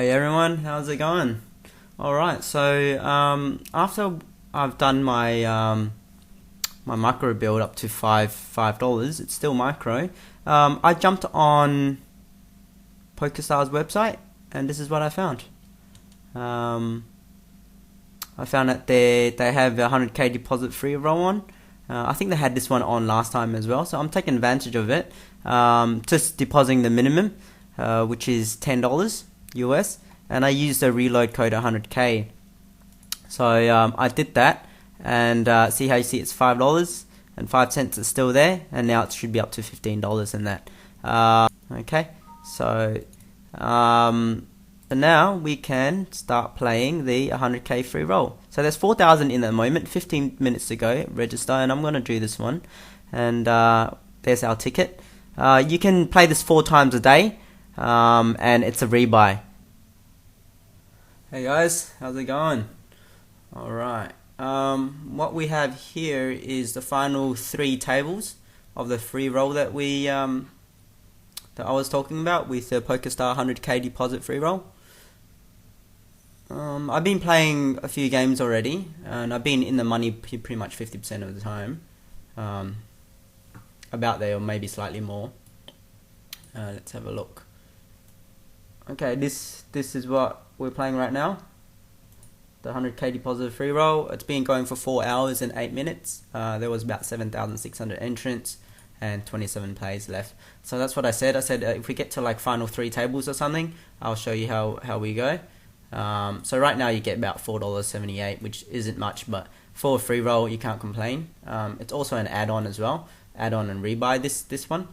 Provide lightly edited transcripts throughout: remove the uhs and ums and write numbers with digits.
Hey everyone, how's it going? Alright, so after I've done my micro build up to $5, it's still micro. I jumped on Pokerstars website and this is what I found. I found that they have a 100k deposit free roll on. I think they had this one on last time as well, so I'm taking advantage of it. Just depositing the minimum, which is $10 US, and I used a reload code 100k. So I did that, and see how you see it's $5 and 5 cents is still there, and now it should be up to $15 in that. Okay, so now we can start playing the 100k free roll. So there's 4,000 in the moment, 15 minutes to go, register, and I'm going to do this one. And there's our ticket. You can play this 4 times a day, and it's a rebuy. Hey guys, how's it going? Alright, what we have here is the final 3 tables of the free roll that that I was talking about with the PokerStar 100k deposit free roll. I've been playing a few games already, and I've been in the money pretty much 50% of the time. About there, or maybe slightly more. Let's have a look. Okay, this is what we're playing right now. The 100k deposit free roll. It's been going for 4 hours and 8 minutes. There was about 7,600 entrants and 27 plays left. So that's what I said. I said if we get to like final 3 tables or something, I'll show you how we go. So right now you get about $4.78, which isn't much, but for a free roll you can't complain. It's also an add-on as well, add-on and rebuy this one.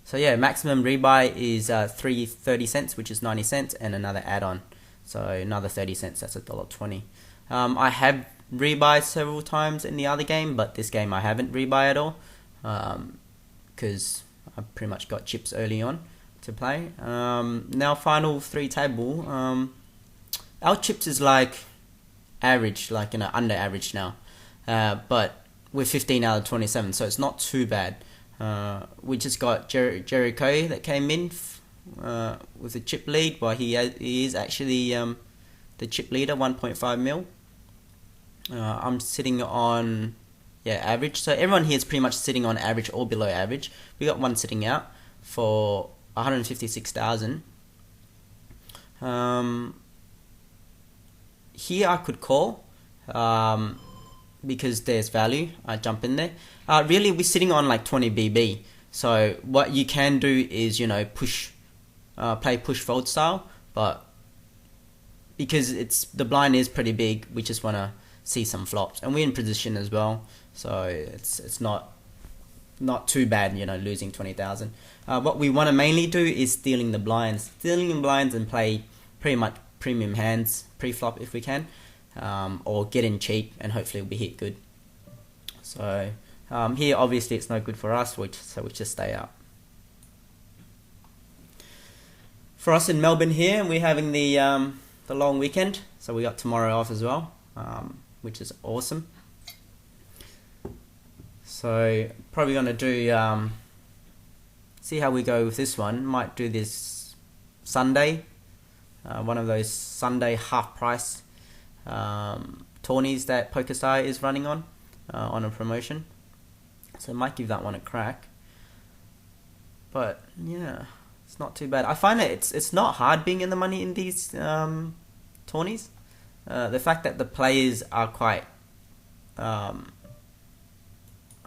So yeah, maximum rebuy is 3.30 cents, which is 90 cents, and another add-on, so another 30 cents. That's $1.20. I have rebuy several times in the other game, but this game I haven't rebuy at all, because I pretty much got chips early on to play. Now final 3 table, our chips is like average, like under average now, but we're 15 out of 27, so it's not too bad. We just got Jericho that came in with a chip lead. Well, he is actually the chip leader, 1.5 mil. I'm sitting on average, so everyone here is pretty much sitting on average or below average. We got one sitting out for 156,000. Here I could call, because there's value. I jump in there. Really, we're sitting on like 20 BB. So what you can do is, push, play push fold style, but because the blind is pretty big, we just want to see some flops, and we're in position as well, so it's not too bad, losing 20,000. What we want to mainly do is stealing the blinds and play pretty much premium hands pre-flop if we can, or get in cheap and hopefully we hit good. So here obviously it's no good for us, so we just stay out. For us in Melbourne here, we're having the long weekend, so we got tomorrow off as well, which is awesome. So probably gonna do see how we go with this one. Might do this Sunday, one of those Sunday half price tourneys that PokerStar is running on a promotion. So I might give that one a crack. But yeah, it's not too bad. I find that it's not hard being in the money in these tourneys. The fact that the players are quite I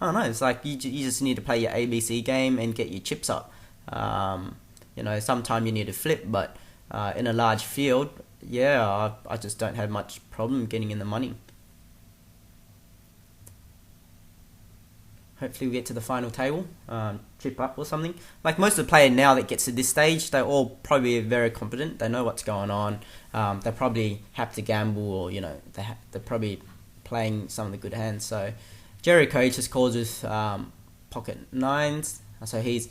don't know, it's like you just need to play your ABC game and get your chips up. Sometimes you need to flip, but in a large field, I just don't have much problem getting in the money. Hopefully we get to the final table, chip up or something. Like most of the players now that gets to this stage, they're all probably very confident. They know what's going on. They probably have to gamble, or they're probably playing some of the good hands. So Jericho just calls with pocket 9s. So he's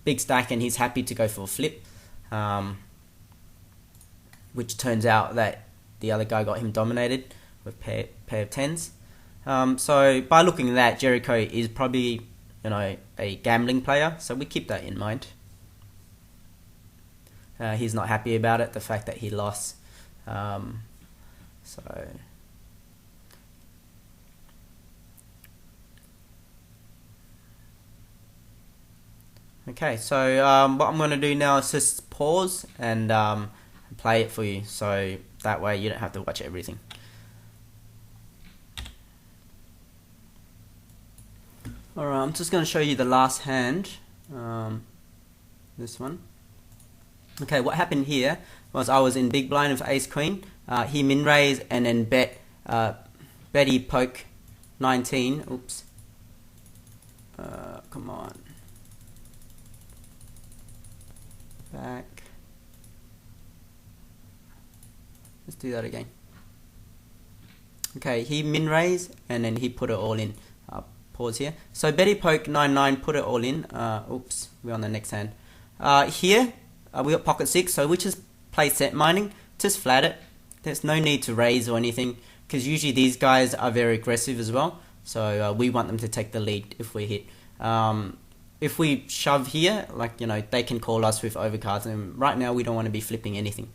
big stack and he's happy to go for a flip, which turns out that the other guy got him dominated with pair of 10s. So by looking at that, Jericho is probably a gambling player, so we keep that in mind. He's not happy about it, the fact that he lost. Okay, so what I'm going to do now is just pause and play it for you, so that way you don't have to watch everything. Alright, I'm just going to show you the last hand, this one. Okay, what happened here was I was in big blind with ace queen. He min raised and then Betty poke 19. Oops. Come on. Back. Let's do that again. Okay, he min raised and then he put it all in. Pause here. So Betty poke 9-9, put it all in. Oops, we're on the next hand. Here we got pocket 6, so we just play set mining. Just flat it. There's no need to raise or anything, because usually these guys are very aggressive as well. So we want them to take the lead if we hit. If we shove here, like, you know, they can call us with overcards, and right now we don't want to be flipping anything.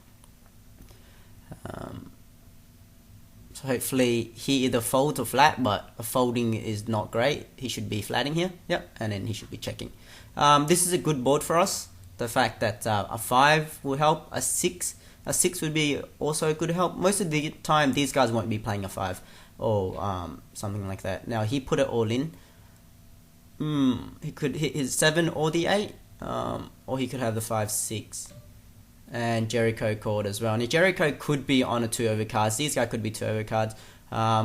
So hopefully he either folds or flat, but a folding is not great. He should be flatting here, yep, and then he should be checking. This is a good board for us. The fact that a 5 will help, a 6 would be also a good help. Most of the time these guys won't be playing a 5 or something like that. Now he put it all in. He could hit his 7 or the 8, or he could have the 5-6. And Jericho called as well. And Jericho could be on a 2 overcards. These guys could be 2 overcards,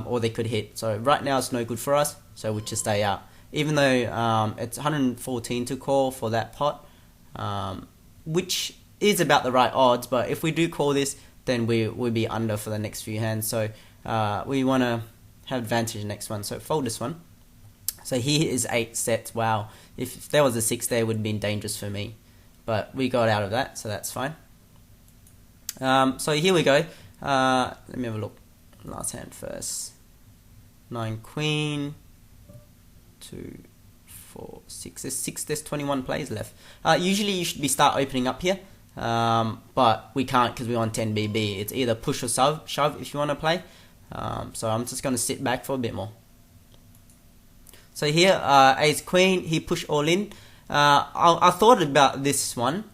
or they could hit. So right now it's no good for us, so we just stay out. Even though it's 114 to call for that pot, which is about the right odds. But if we do call this, then we'll be under for the next few hands. So we want to have advantage next one. So fold this one. So here is 8 sets. Wow. If there was a 6 there, it would have been dangerous for me. But we got out of that, so that's fine. So here we go. Let me have a look. Last hand first. 9 queen. 2, 4, 6. There's 21 plays left. Usually you should start opening up here. But we can't because we're on 10 BB. It's either push or shove if you want to play. So I'm just going to sit back for a bit more. So here, ace queen, he pushed all in. I thought about this one.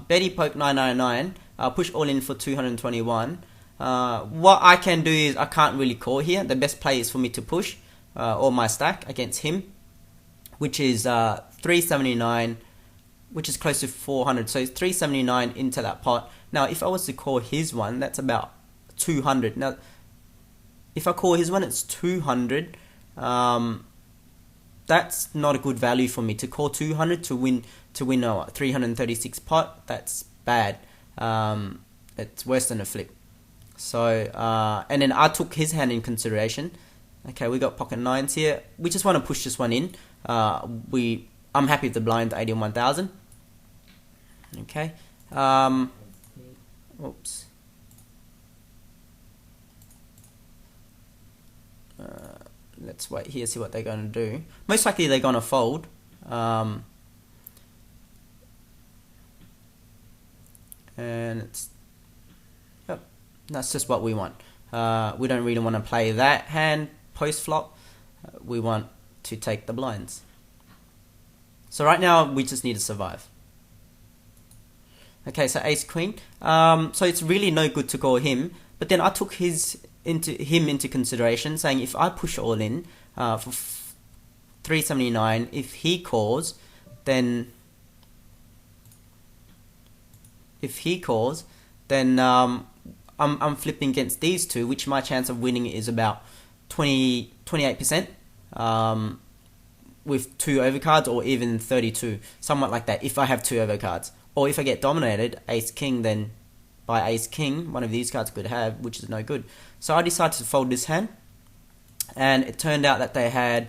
Betty poke 999. Push all in for 221. What I can do is I can't really call here. The best play is for me to push all my stack against him, which is 379, which is close to 400. So 379 into that pot. Now, if I was to call his one, that's about 200. Now, if I call his one, it's 200. That's not a good value for me to call 200 to win a 336 pot. That's bad. It's worse than a flip. So and then I took his hand in consideration. Okay, we got pocket 9s here. We just want to push this one in. I'm happy with the blind 81,000. Okay. Oops. Let's wait here, see what they're going to do. Most likely they're going to fold. And it's, yep, that's just what we want. We don't really want to play that hand post flop. We want to take the blinds. So right now we just need to survive. Okay, so ace queen. So it's really no good to call him. But then I took him into consideration, saying if I push all in for 379, if he calls, then I'm flipping against these two, which my chance of winning is about 28%, with 2 overcards, or even 32, somewhat like that, if I have 2 overcards. Or if I get dominated, ace king, then by ace king, one of these cards could have, which is no good. So I decided to fold this hand, and it turned out that they had,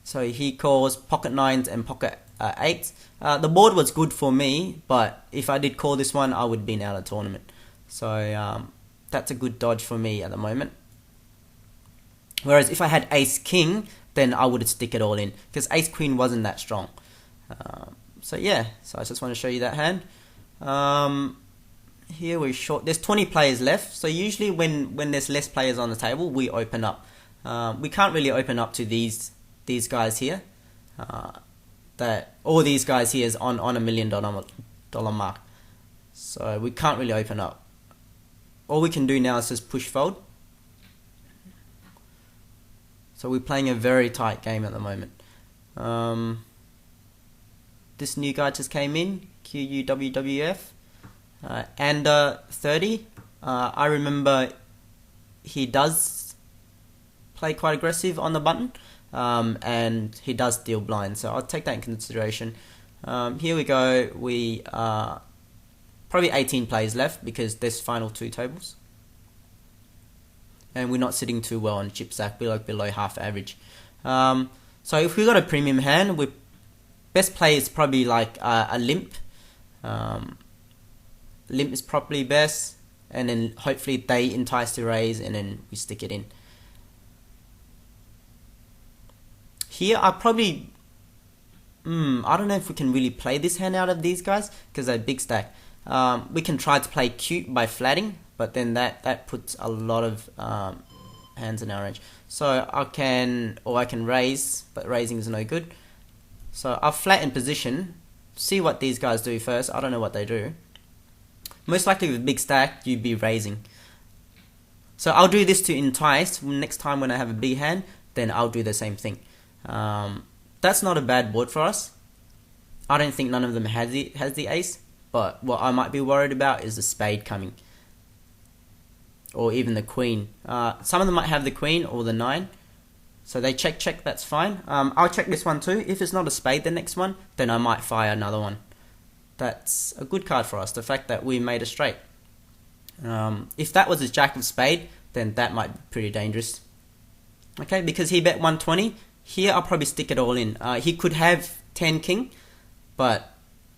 so he calls pocket 9s and pocket 8s. The board was good for me, but if I did call this one, I would have been out of the tournament. So that's a good dodge for me at the moment. Whereas if I had ace king, then I would stick it all in, because ace queen wasn't that strong. So yeah, so I just want to show you that hand. Here we're short. There's 20 players left, so usually when there's less players on the table, we open up. We can't really open up to these guys here. That all these guys here is on $1 million mark, so we can't really open up. All we can do now is just push fold. So we're playing a very tight game at the moment. This new guy just came in, QUWWF, and 30. I remember he does play quite aggressive on the button, and he does deal blind, so I'll take that in consideration. Here we go. We probably 18 players left because there's final 2 tables, and we're not sitting too well on chip stack. We're like below half average. So if we got a premium hand, we best play is probably like a limp. Limp is probably best, and then hopefully they entice to raise, and then we stick it in. Here I probably I don't know if we can really play this hand out of these guys because they're big stack. We can try to play cute by flatting, but then that puts a lot of hands in our range. So I can raise, but raising is no good. So I'll flat in position, see what these guys do first. I don't know what they do. Most likely with big stack, you'd be raising. So I'll do this to entice. Next time when I have a big hand, then I'll do the same thing. That's not a bad board for us. I don't think none of them has the ace, but what I might be worried about is the spade coming, or even the queen. Some of them might have the queen or the 9, so they check, that's fine. I'll check this one too. If it's not a spade the next one, then I might fire another one. That's a good card for us, the fact that we made a straight. If that was a jack of spade, then that might be pretty dangerous. Okay, because he bet 120. Here I'll probably stick it all in. He could have 10 king, but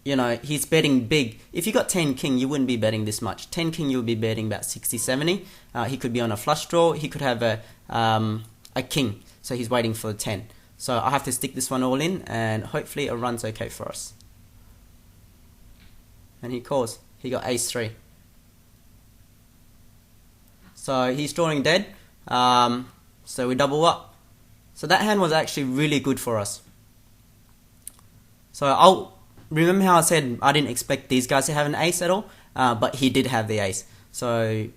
you know, he's betting big. If you got 10 king, you wouldn't be betting this much. 10 king, you'll be betting about 60, 70. He could be on a flush draw. He could have a king, so he's waiting for the 10. So I have to stick this one all in, and hopefully it runs okay for us. And he calls. He got ace 3. So he's drawing dead. So we double up. So that hand was actually really good for us. So I'll remember how I said I didn't expect these guys to have an ace at all, but he did have the ace. So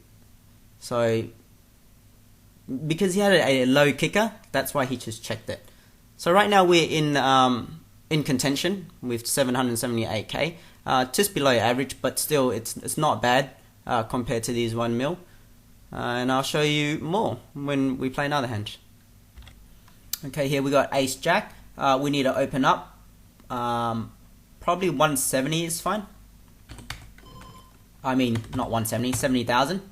because he had a low kicker, that's why he just checked it. So right now we're in contention with 778k, just below average, but still it's not bad compared to these 1 mil. And I'll show you more when we play another hand. Okay, here we got ace jack. We need to open up. Probably 170 is fine. I mean, not 170, 70,000.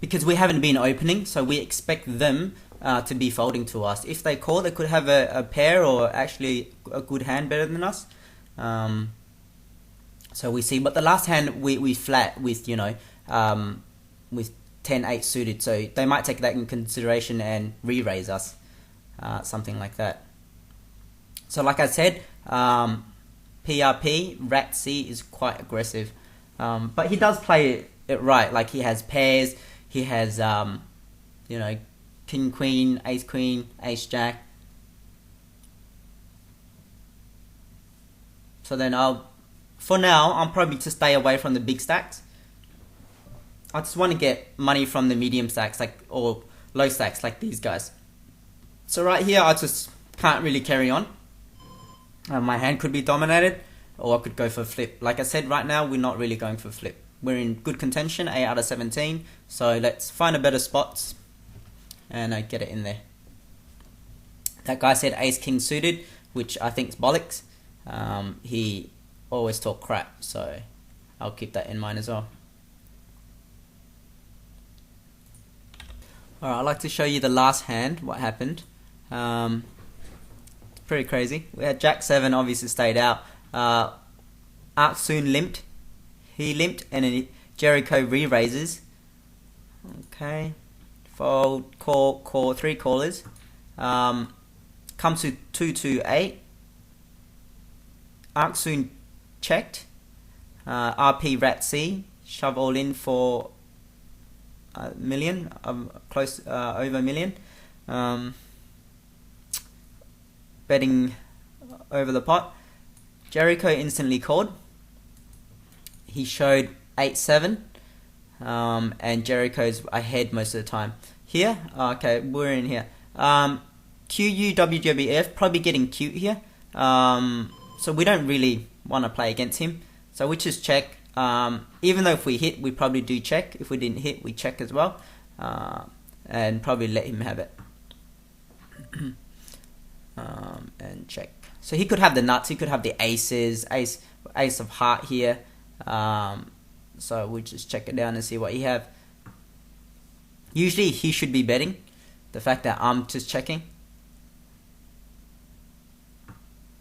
Because we haven't been opening, so we expect them to be folding to us. If they call, they could have a pair or actually a good hand better than us. So we see, but the last hand we flat with, you know, with 10-8 suited, so they might take that in consideration and re-raise us, something like that. So like I said, PRP, Rat C is quite aggressive, but he does play it right. Like he has pairs, he has, you know, king, queen, ace, jack. So then for now, I'm probably to stay away from the big stacks. I just want to get money from the medium stacks, or low stacks, like these guys. So right here, I just can't really carry on. My hand could be dominated, or I could go for flip. Like I said, right now, we're not really going for flip. We're in good contention, 8 out of 17. So let's find a better spots and get it in there. That guy said ace king suited, which I think is bollocks. He always talk crap, so I'll keep that in mind as well. Alright, I'd like to show you the last hand, what happened. Pretty crazy. We had jack 7, obviously stayed out. Art soon limped. He limped, and then Jericho re-raises. Okay. Fold, call, 3 callers. Comes to 228. Soon checked. RP Rat C, shove all in for a million, close over a million. Betting over the pot. Jericho instantly called. He showed 8-7, and Jericho's ahead most of the time. Here, okay, we're in here. QUWWF, probably getting cute here. So we don't really want to play against him. So we just check. Even though if we hit, we probably do check. If we didn't hit, we check as well. And probably let him have it. And check. So he could have the nuts. He could have the aces, ace of heart here. So we just check it down and see what he have. Usually he should be betting. The fact that I'm just checking.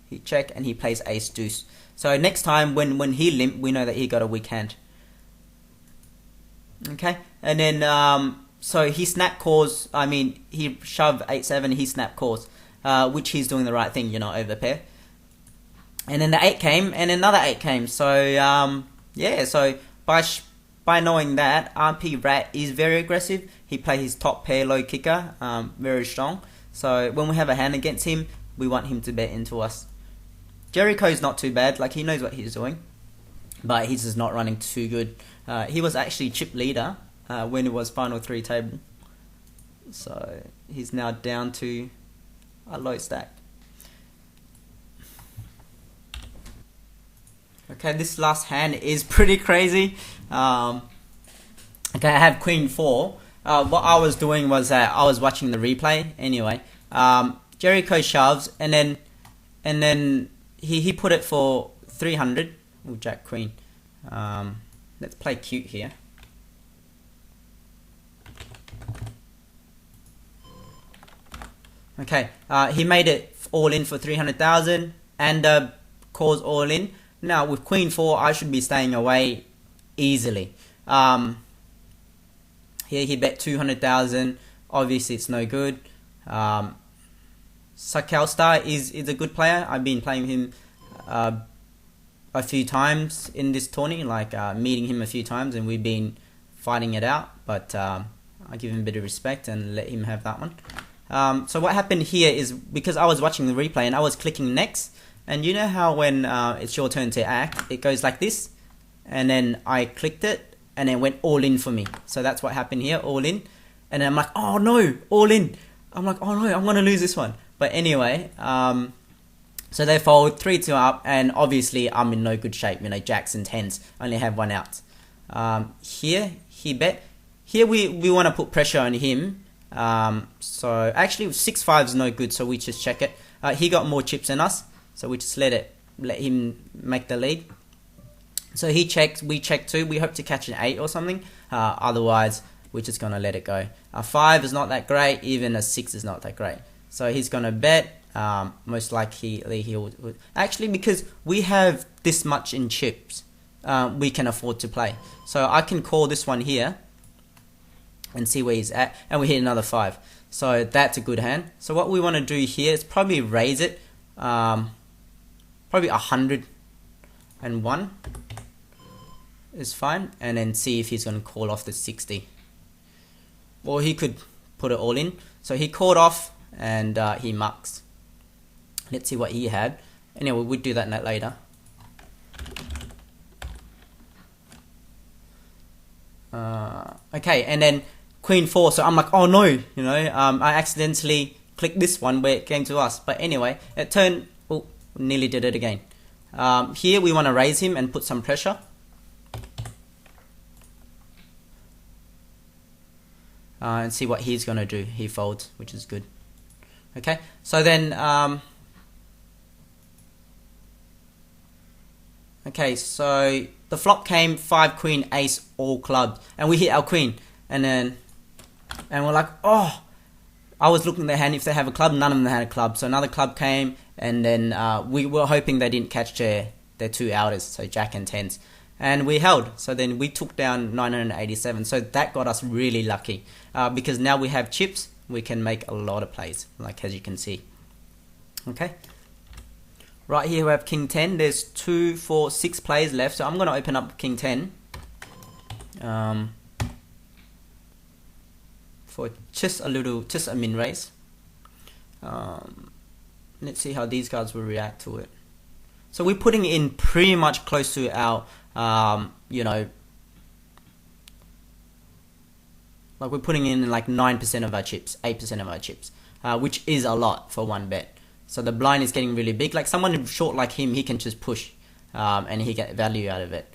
He check and he plays ace deuce. So next time when he limp, we know that he got a weak hand. Okay, and then so he snap calls. I mean, he shove 8-7. He snap calls, which he's doing the right thing, you know, over pair. And then the 8 came, and another 8 came. So yeah, so by knowing that, RP Rat is very aggressive. He plays his top pair low kicker, very strong. So when we have a hand against him, we want him to bet into us. Jericho's not too bad, like he knows what he's doing, but he's just not running too good. He was actually chip leader when it was final 3 table. So he's now down to a low stack. Okay, this last hand is pretty crazy. Okay, I have Queen 4. What I was doing was I was watching the replay anyway. Jericho shoves, and then he put it for 300. Oh, Jack Queen. Let's play cute here. Okay, he made it all in for 300,000 and calls all in. Now with Queen 4, I should be staying away easily. Here he bet 200,000. Obviously, it's no good. Pokerstars is a good player. I've been playing him a few times in this tourney, like meeting him a few times, and we've been fighting it out. But I give him a bit of respect and let him have that one. So what happened here is, because I was watching the replay and I was clicking next, and you know how when it's your turn to act, it goes like this, and then I clicked it and it went all in for me. So that's what happened here, all in. And then I'm like, oh no, all in. I'm like, oh no, I'm gonna lose this one. But anyway, so they fold 3-2 up, and obviously I'm in no good shape. You know, jacks and tens, only have 1 out. Here he bet. Here we want to put pressure on him. So actually 6-5 is no good, so we just check it. He got more chips than us, so we just let him make the lead. So he checks, we check too. We hope to catch an 8 or something. Otherwise, we're just gonna let it go. A 5 is not that great. Even a 6 is not that great. So he's gonna bet. Most likely he'll actually, because we have this much in chips, we can afford to play. So I can call this one here and see where he's at, and we hit another 5. So that's a good hand. So what we want to do here is probably raise it, probably 101 is fine, and then see if he's going to call off the 60. Or he could put it all in. So he called off, and he mucks. Let's see what he had. Anyway, we'll do that later. Okay, and then Queen 4. So I'm like, oh no, you know, I accidentally clicked this one where it came to us. But anyway, it turned. Oh, nearly did it again. Here we want to raise him and put some pressure. And see what he's gonna do. He folds, which is good. Okay, so then okay, so the flop came 5 queen ace all clubs, and we hit our queen, and we're like, oh, I was looking at their hand if they have a club. None of them had a club, so another club came, and then we were hoping they didn't catch their 2 outers, so jack and tens, and we held. So then we took down 987. So that got us really lucky, because now we have chips. We can make a lot of plays, like as you can see. Okay. Right here we have King 10. There's 2, 4, 6 players left, so I'm going to open up King 10. For just a min raise. Let's see how these guys will react to it. So we're putting in pretty much close to our, like we're putting in like 9% of our chips, 8% of our chips, which is a lot for one bet. So the blind is getting really big. Like someone short like him, he can just push, and he get value out of it.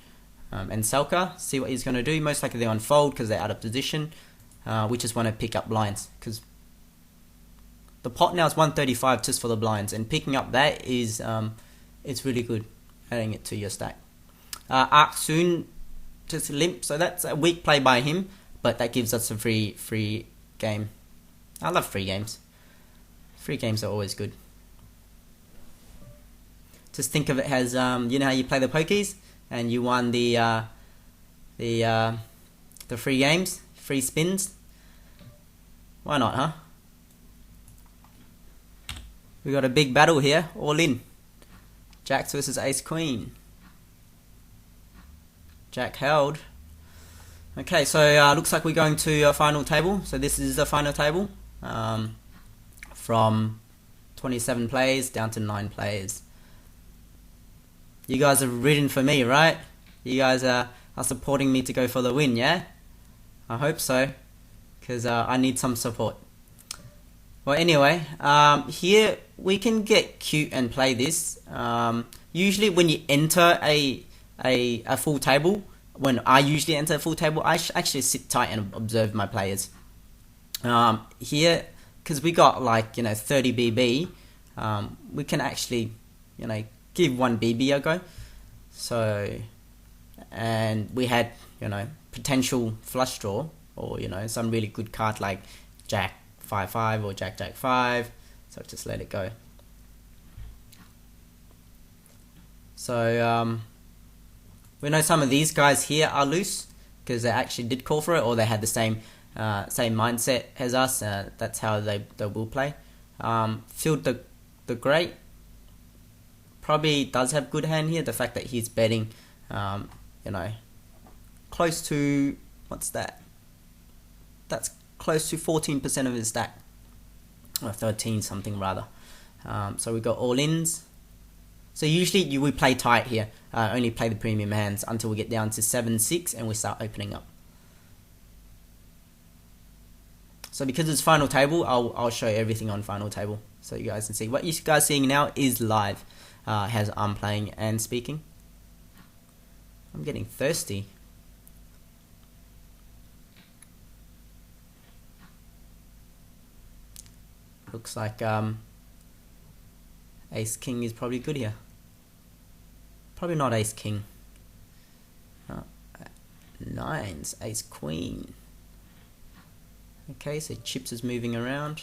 And Selka, see what he's going to do. Most likely they unfold because they're out of position. We just want to pick up blinds because the pot now is 135 just for the blinds, and picking up that is it's really good, adding it to your stack. Arc soon just limp, so that's a weak play by him, but that gives us a free game. I love free games. Free games are always good. Just think of it as you know how you play the pokies and you won the free games, free spins. Why not, huh? We got a big battle here, all in. Jacks versus Ace Queen. Jack held. Okay, so looks like we're going to a final table. So this is the final table, from 27 players down to 9 players. You guys are rooting for me, right? You guys are supporting me to go for the win, yeah? I hope so, because I need some support. Well, anyway, here we can get cute and play this. Usually when you enter a full table, when I usually enter a full table, I actually sit tight and observe my players. Here, because we got like 30 BB, we can actually give 1 BB a go. So, and we had potential flush draw, or some really good card like Jack 5-5 or Jack 5. So just let it go. So we know some of these guys here are loose because they actually did call for it, or they had the same mindset as us. That's how they will play. Field the Great probably does have good hand here. The fact that he's betting, close to, what's that? That's close to 14% of his stack, or 13 something rather. So we got all ins. So usually we play tight here, only play the premium hands until we get down to 7-6 and we start opening up. So because it's final table, I'll show everything on final table so you guys can see. What you guys seeing now is live, as I'm playing and speaking. I'm getting thirsty. Looks like Ace King is probably good here. Probably not Ace King. Nines, Ace Queen. Okay, so chips is moving around.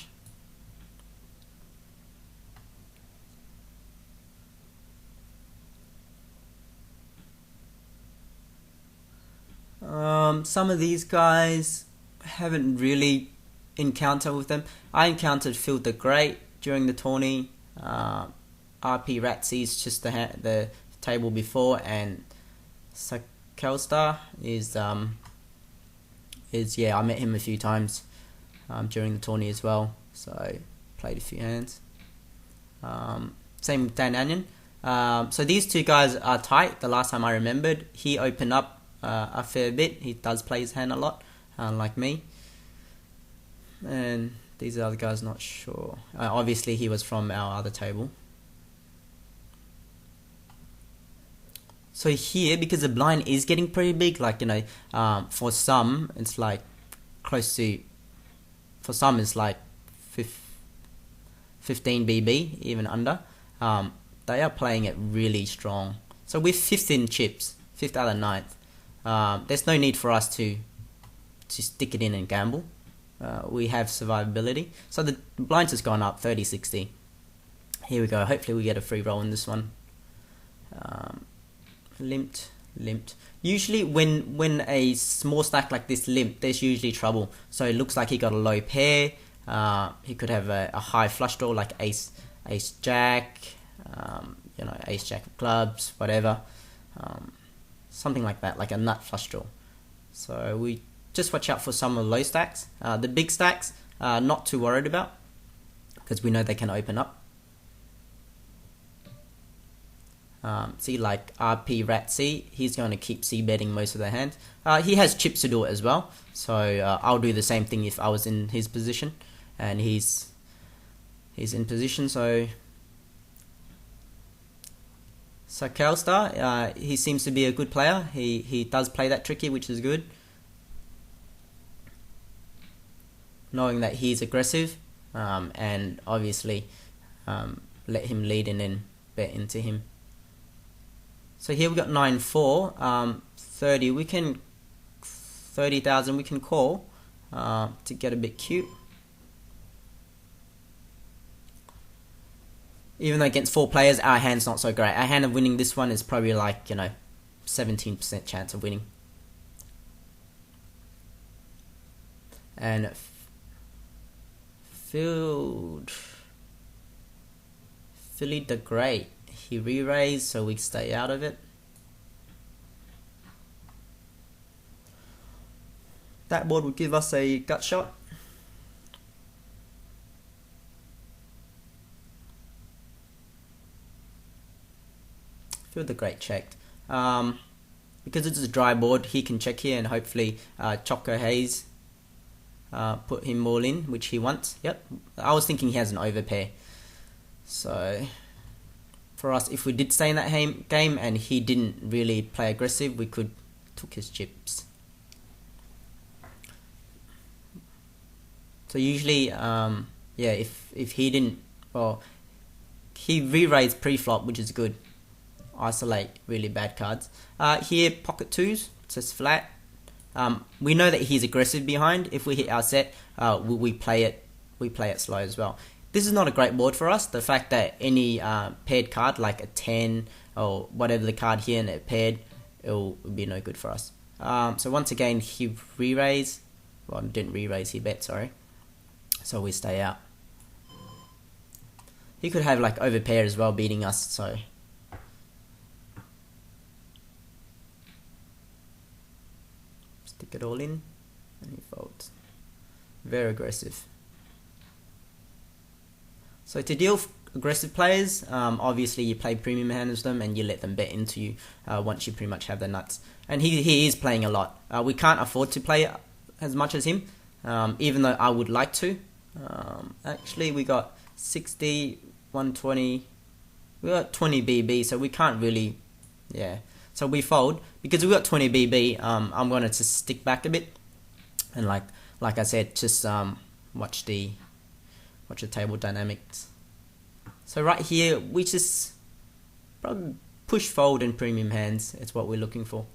Some of these guys haven't really encountered with them. I encountered Field the Great during the tourney. RP Ratsy's just the table before, and Pokerstars is I met him a few times during the tourney as well, so played a few hands. Same with Dan Onion. So these two guys are tight. The last time I remembered, he opened up a fair bit. He does play his hand a lot, like me. And these other guys, not sure. Obviously he was from our other table. So here, because the blind is getting pretty big, like for some it's like close to, for some it's like 15 BB, even under. They are playing it really strong. So with 15 chips, 5th out of 9th, there's no need for us to stick it in and gamble. We have survivability. So the blinds has gone up 30-60. Here we go. Hopefully we get a free roll in this one. Limped. Usually when a small stack like this limp, there's usually trouble. So it looks like he got a low pair. He could have a high flush draw like ace jack. you know, ace jack of clubs, whatever, something like that, like a nut flush draw. So we just watch out for some of the low stacks. The big stacks, not too worried about, because we know they can open up. See, like RP Rat C, he's going to keep c-betting most of the hands. He has chips to do it as well, so I'll do the same thing if I was in his position, and he's in position. So Kelstar, he seems to be a good player. He does play that tricky, which is good. Knowing that he's aggressive, and obviously let him lead and then bet into him. So here we got 9-4, 30. We can 30,000. We can call to get a bit cute. Even though against 4 players, our hand's not so great. Our hand of winning this one is probably like, you know, 17% chance of winning. And Philly the Great, he re-raised, so we stay out of it. That board would give us a gut shot. Phil the Great checked. Because it's a dry board, he can check here and hopefully Choco Hayes put him all in, which he wants. Yep, I was thinking he has an overpair. So for us, if we did stay in that game and he didn't really play aggressive, we could took his chips. So usually, yeah, if he didn't, well, he re-raised pre-flop, which is good. Isolate really bad cards. Here, pocket twos, just flat. We know that he's aggressive behind. If we hit our set, we play it slow as well. This is not a great board for us. The fact that any paired card, like a 10 or whatever the card here and it paired, it'll be no good for us. So once again, he re-raise. Well, didn't re-raise, he bet, sorry. So we stay out. He could have like overpair as well, beating us, so. Stick it all in, and he folds. Very aggressive. So to deal with aggressive players, obviously you play premium hands with them and you let them bet into you once you pretty much have the nuts. And he is playing a lot. We can't afford to play as much as him, even though I would like to. Actually, we got 60, 120, we got 20 BB, so we can't really, yeah. So we fold because we got 20 BB. I'm gonna just stick back a bit, and like I said, just watch the table dynamics. So right here, we just probably push fold in premium hands. It's what we're looking for.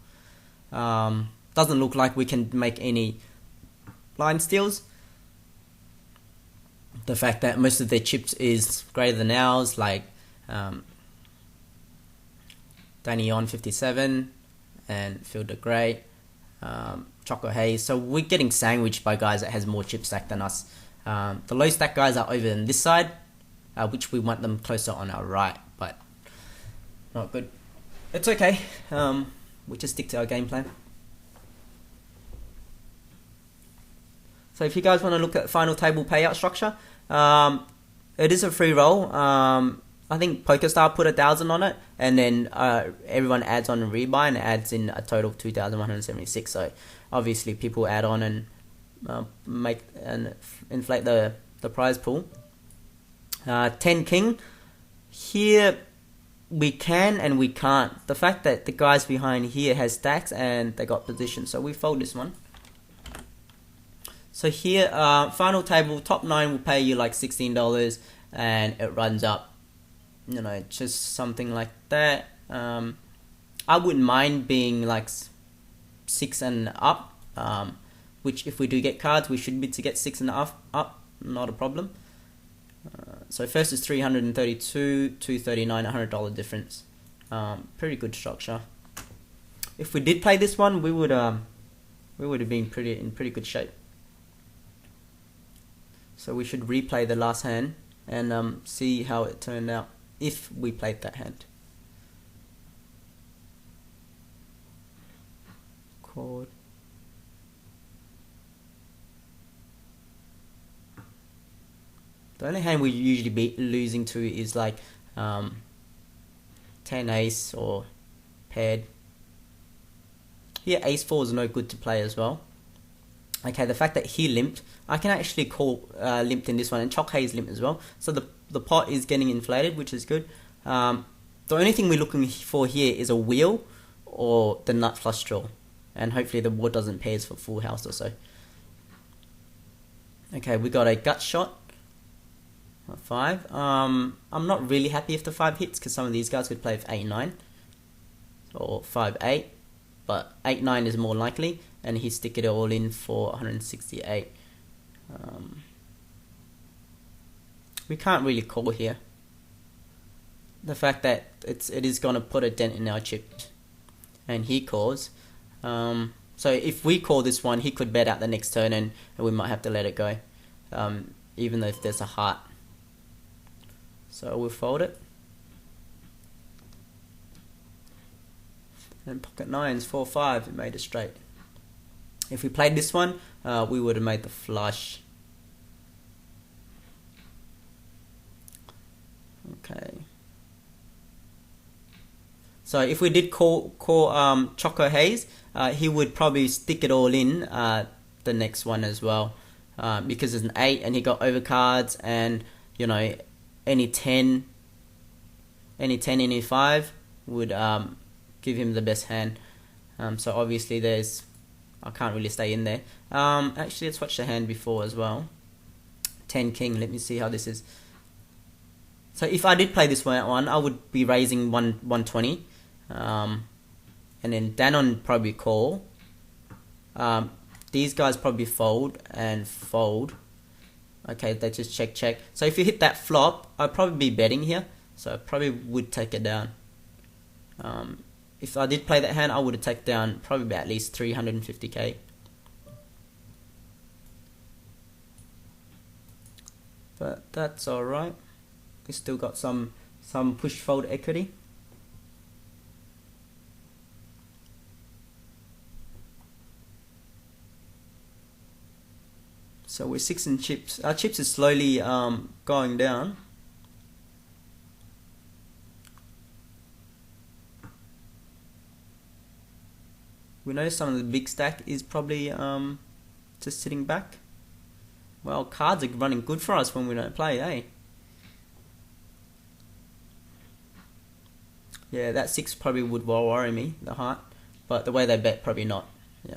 Doesn't look like we can make any line steals. The fact that most of their chips is greater than ours, like Danny on 57 and Phil the Great, Choco Hayes. So we're getting sandwiched by guys that has more chip stack than us. The low stack guys are over on this side, which we want them closer on our right, but not good. It's okay. We just stick to our game plan. So if you guys want to look at final table payout structure, it is a free roll. I think Pokerstar put 1,000 on it, and then everyone adds on a rebuy and adds in a total of 2,176. So obviously people add on and make and inflate the prize pool. 10 king. Here we can and we can't. The fact that the guys behind here has stacks and they got position, so we fold this one. So here, final table, top 9 will pay you like $16 and it runs up, you know, just something like that. I wouldn't mind being like 6 and up, which if we do get cards, we should be to get 6 and up, not a problem. So first is 332, 239, $100 difference. Pretty good structure. If we did play this one, we would have been in pretty good shape. So we should replay the last hand and see how it turned out if we played that hand. called. The only hand we usually be losing to is like 10 ace or paired. Here ace 4 is no good to play as well. Okay, the fact that he limped, I can actually call limped in this one, and Choc Hayes limped as well. So the pot is getting inflated, which is good. The only thing we're looking for here is a wheel or the nut flush draw, and hopefully the board doesn't pairs for full house or so. Okay, we got a gut shot. 5. I'm not really happy if the 5 hits, because some of these guys could play with 8-9 or 5-8, but 8-9 is more likely, and he stick it all in for 168. We can't really call here. The fact that it is going to put a dent in our chip, and he calls. So if we call this one, he could bet out the next turn, and we might have to let it go, even though if there's a heart. So we'll fold it. And pocket 9s, 4-5, it made it straight. If we played this one, we would have made the flush. Okay. So if we did call Choco Hayes, he would probably stick it all in the next one as well, because it's an 8 and he got overcards, and you know any 10, any 5 would give him the best hand. So obviously I can't really stay in there. Actually, let's watch the hand before as well. 10 king. Let me see how this is. So if I did play this one, I would be raising 120, and then Danon probably call. These guys probably fold and fold. Okay, they just check. So if you hit that flop, I'd probably be betting here. So I probably would take it down. If I did play that hand, I would have taken down probably at least 350k. But that's alright. We still got some push fold equity. So we're 6 in chips. Our chips is slowly going down. We know some of the big stack is probably just sitting back. Well, cards are running good for us when we don't play, eh? Yeah, that 6 probably would worry me, the heart. But the way they bet, probably not. Yeah.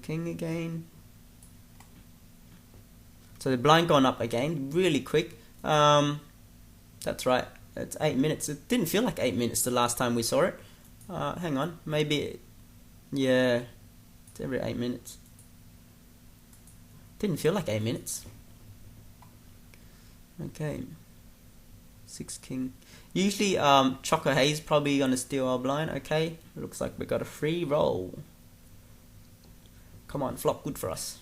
King again. So the blind gone up again, really quick. That's right. It's 8 minutes. It didn't feel like 8 minutes the last time we saw it. Hang on, maybe. Yeah, it's every 8 minutes. Didn't feel like 8 minutes. Okay. 6 king. Usually, Choco Hayes probably gonna steal our blind. Okay, looks like we got a free roll. Come on, flop good for us.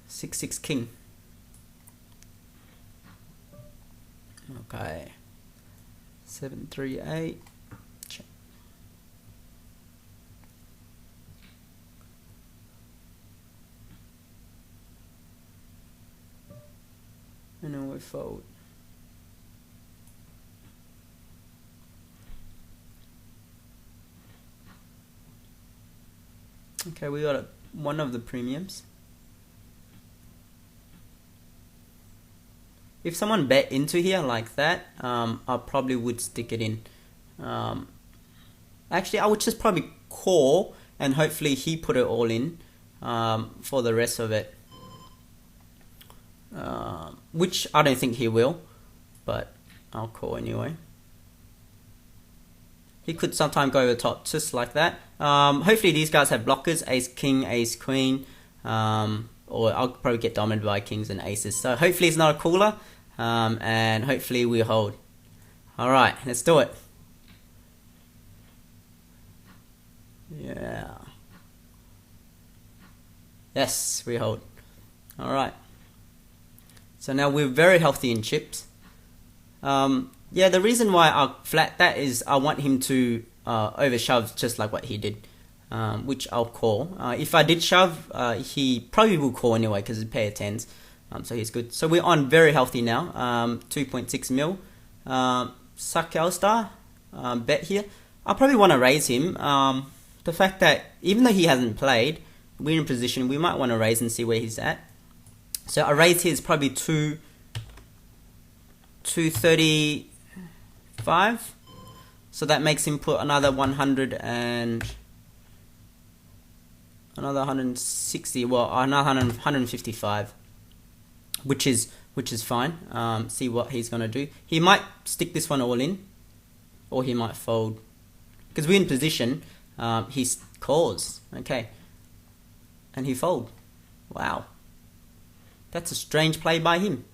6 king. Okay. 7-3-8. Check. And then we fold. Okay, we got one of the premiums. If someone bet into here like that, I probably would stick it in. Actually, I would just probably call, and hopefully he put it all in for the rest of it. Which I don't think he will, but I'll call anyway. He could sometime go over the top just like that. Hopefully these guys have blockers, ace king, ace queen, or I'll probably get dominated by kings and aces. So hopefully it's not a cooler, and hopefully we hold. Alright, let's do it. Yeah. Yes, we hold. Alright. So now we're very healthy in chips. Yeah, the reason why I flat that is I want him to overshove just like what he did, which I'll call. If I did shove, he probably will call anyway because it's a pair of tens, so he's good. So we're on very healthy now, 2.6 mil. Pokerstars bet here. I probably want to raise him. The fact that even though he hasn't played, we're in position, we might want to raise and see where he's at. So a raise here is probably 235. So that makes him put another 160, well, another 155, which is fine. See what he's gonna do. He might stick this one all in, or he might fold, because we're in position. He calls, okay, and he fold. Wow, that's a strange play by him.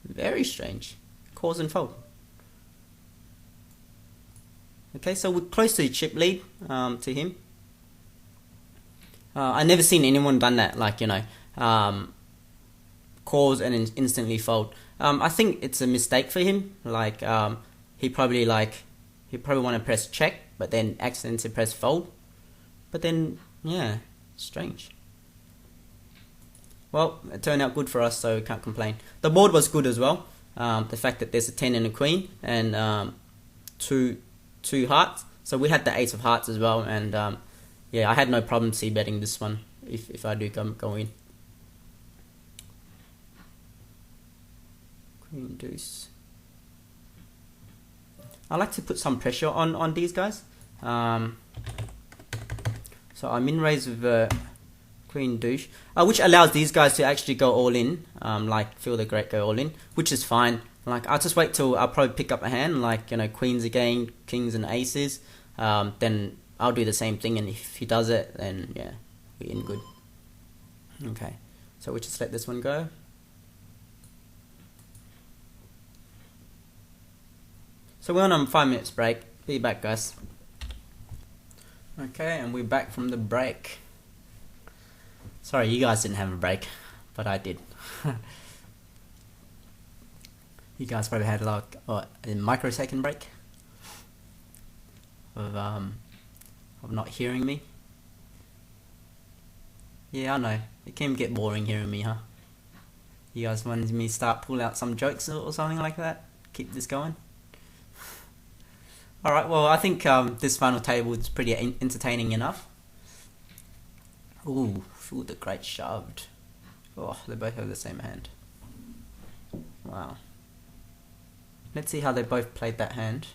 Very strange. Calls and fold. Okay, so we're close to the chip lead to him. I never seen anyone done that, like, calls and instantly fold. I think it's a mistake for him. Like, he probably want to press check, but then accidentally press fold. But then, yeah, strange. Well, it turned out good for us, so we can't complain. The board was good as well. The fact that there's a 10 and a queen and two hearts. So we had the ace of hearts as well, and yeah, I had no problem c-betting this one if I do go in. Queen deuce. I like to put some pressure on these guys. So I'm in raise with queen deuce, which allows these guys to actually go all in, like Feel the Great go all in, which is fine. Like, I'll just wait till I'll probably pick up a hand, like, queens again, kings and aces. Then I'll do the same thing, and if he does it, then yeah, we're in good. Okay, so we just let this one go. So we're on a 5 minutes break. Be back, guys. Okay, and we're back from the break. Sorry, you guys didn't have a break, but I did. You guys probably had like a microsecond break of not hearing me. Yeah, I know. It can get boring hearing me, huh? You guys wanted me to start pull out some jokes or something like that? Keep this going? Alright, well, I think this final table is pretty entertaining enough. Ooh, Feel the Great shoved. Oh, they both have the same hand. Wow. Let's see how they both played that hand.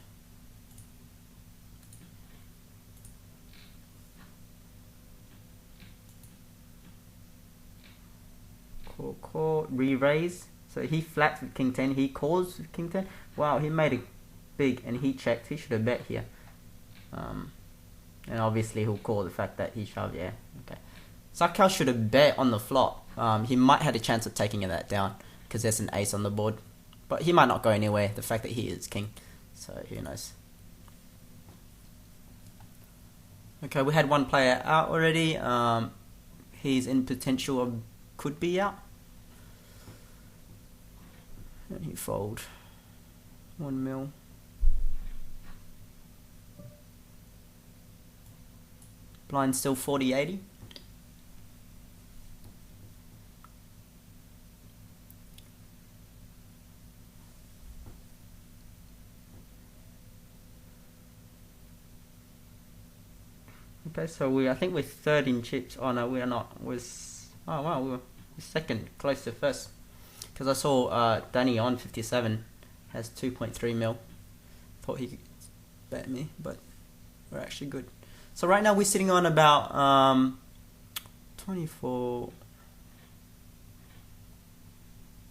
Call, re-raise. So he flats with king 10, he calls with king 10. Wow, he made it big and he checked. He should have bet here. And obviously he'll call the fact that he shoved, yeah. Okay. Sakal should have bet on the flop. He might have a chance of taking that down because there's an ace on the board. But he might not go anywhere, the fact that he is king. So who knows. Okay, we had one player out already. He's in potential of could be out. And he fold. 1 mil. Blind still 40-80. Okay, so I think we're third in chips. Oh no, we are not. Oh wow, we were second, close to first. Because I saw Danny on 57 has 2.3 mil. Thought he could bet me, but we're actually good. So right now we're sitting on about 24.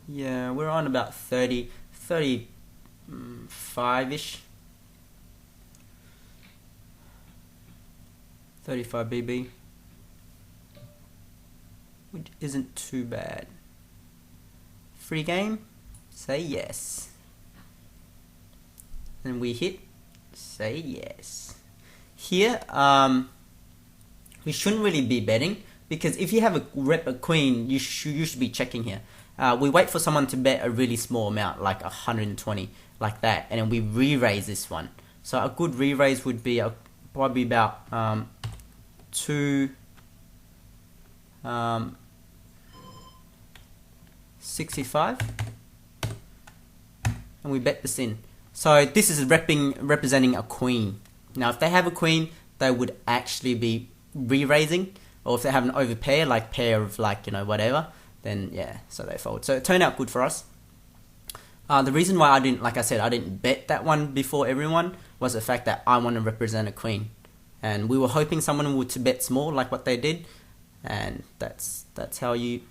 Yeah, we're on about 35-ish. 35 BB, which isn't too bad. Free game, say yes. And we hit, say yes. Here, we shouldn't really be betting because if you have a queen, you should be checking here. We wait for someone to bet a really small amount, like 120, like that, and then we re-raise this one. So a good re-raise would be probably about 265, and we bet this in. So this is representing a queen. Now, if they have a queen, they would actually be re-raising, or if they have an overpair, like pair of like, whatever, then yeah, so they fold. So it turned out good for us. The reason why I didn't bet that one before everyone was the fact that I want to represent a queen, and we were hoping someone would to bet small like what they did, and that's how you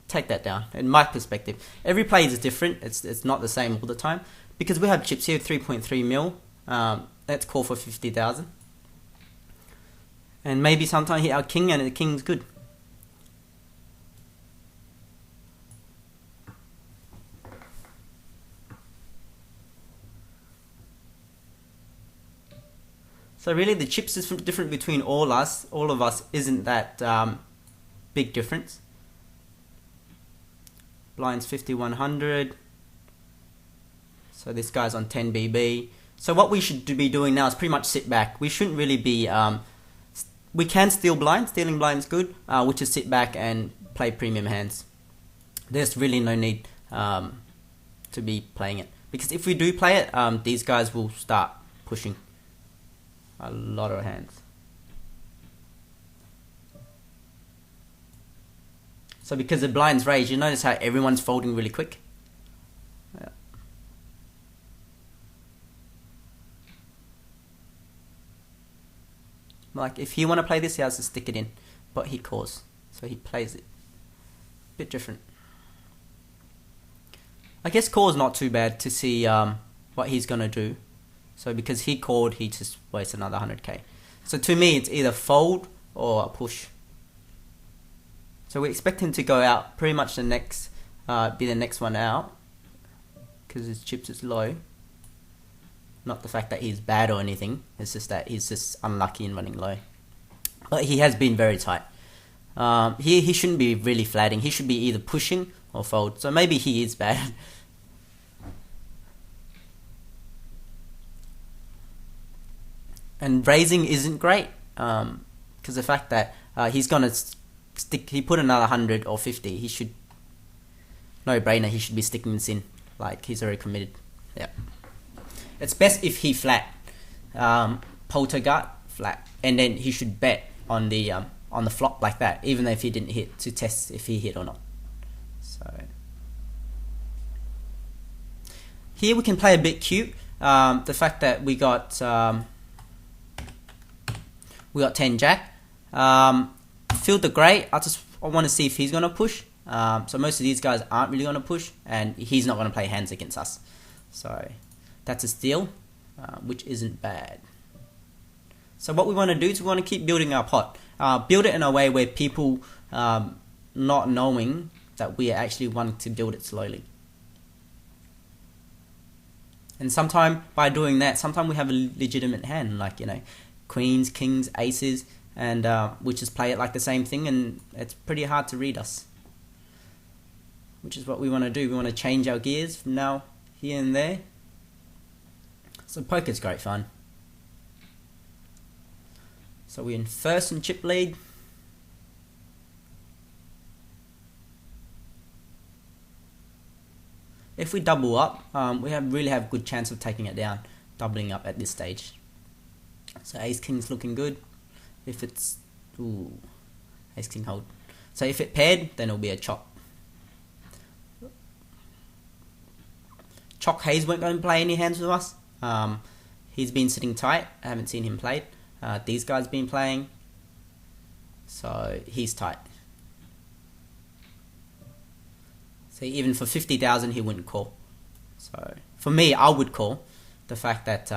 take that down. In my perspective, every play is different. It's not the same all the time, because we have chips here, 3.3 mil. Let's call for 50,000, and maybe sometime hit our king, and the king's good. So really, the chips is different between all of us isn't that big difference. Blinds 5100. So this guy's on 10 BB. So what we should be doing now is pretty much sit back. We shouldn't really be. We can steal blinds. Stealing blinds good. Which is sit back and play premium hands. There's really no need to be playing it, because if we do play it, these guys will start pushing a lot of hands. So because the blinds raise, you notice how everyone's folding really quick. Yeah. Like if he want to play this, he has to stick it in, but he calls, so he plays it. Bit different. I guess call is not too bad to see what he's gonna do. So because he called, he just wastes another 100k. So to me, it's either fold or a push. So we expect him to go out pretty much be the next one out, because his chips is low. Not the fact that he's bad or anything. It's just that he's just unlucky in running low. But he has been very tight. He shouldn't be really flatting. He should be either pushing or fold. So maybe he is bad. And raising isn't great, because the fact that he's gonna stick. He put another 100 or 50. He should, no brainer. He should be sticking this in. Like he's already committed. Yeah. It's best if he flat, poltergut flat, and then he should bet on the flop like that, even if he didn't hit, to test if he hit or not. So here we can play a bit cute. The fact that we got 10 jack. Filled the grey. I want to see if he's gonna push. So most of these guys aren't really gonna push, and he's not gonna play hands against us. So that's a steal, which isn't bad. So what we want to do is we want to keep building our pot. Build it in a way where people not knowing that we are actually wanting to build it slowly. And sometime by doing that, sometime we have a legitimate hand, like queens, kings, aces, and we just play it like the same thing, and it's pretty hard to read us. Which is what we want to do. We want to change our gears from now, here and there. So poker's great fun. So we're in first and chip lead. If we double up, we really have good chance of taking it down, doubling up at this stage. So ace king's looking good. If it's ace king hold. So if it paired, then it'll be a chop. Chock Hayes won't go and play any hands with us. He's been sitting tight. I haven't seen him play. These guys been playing, so he's tight. So even for 50,000, he wouldn't call. So for me, I would call. The fact that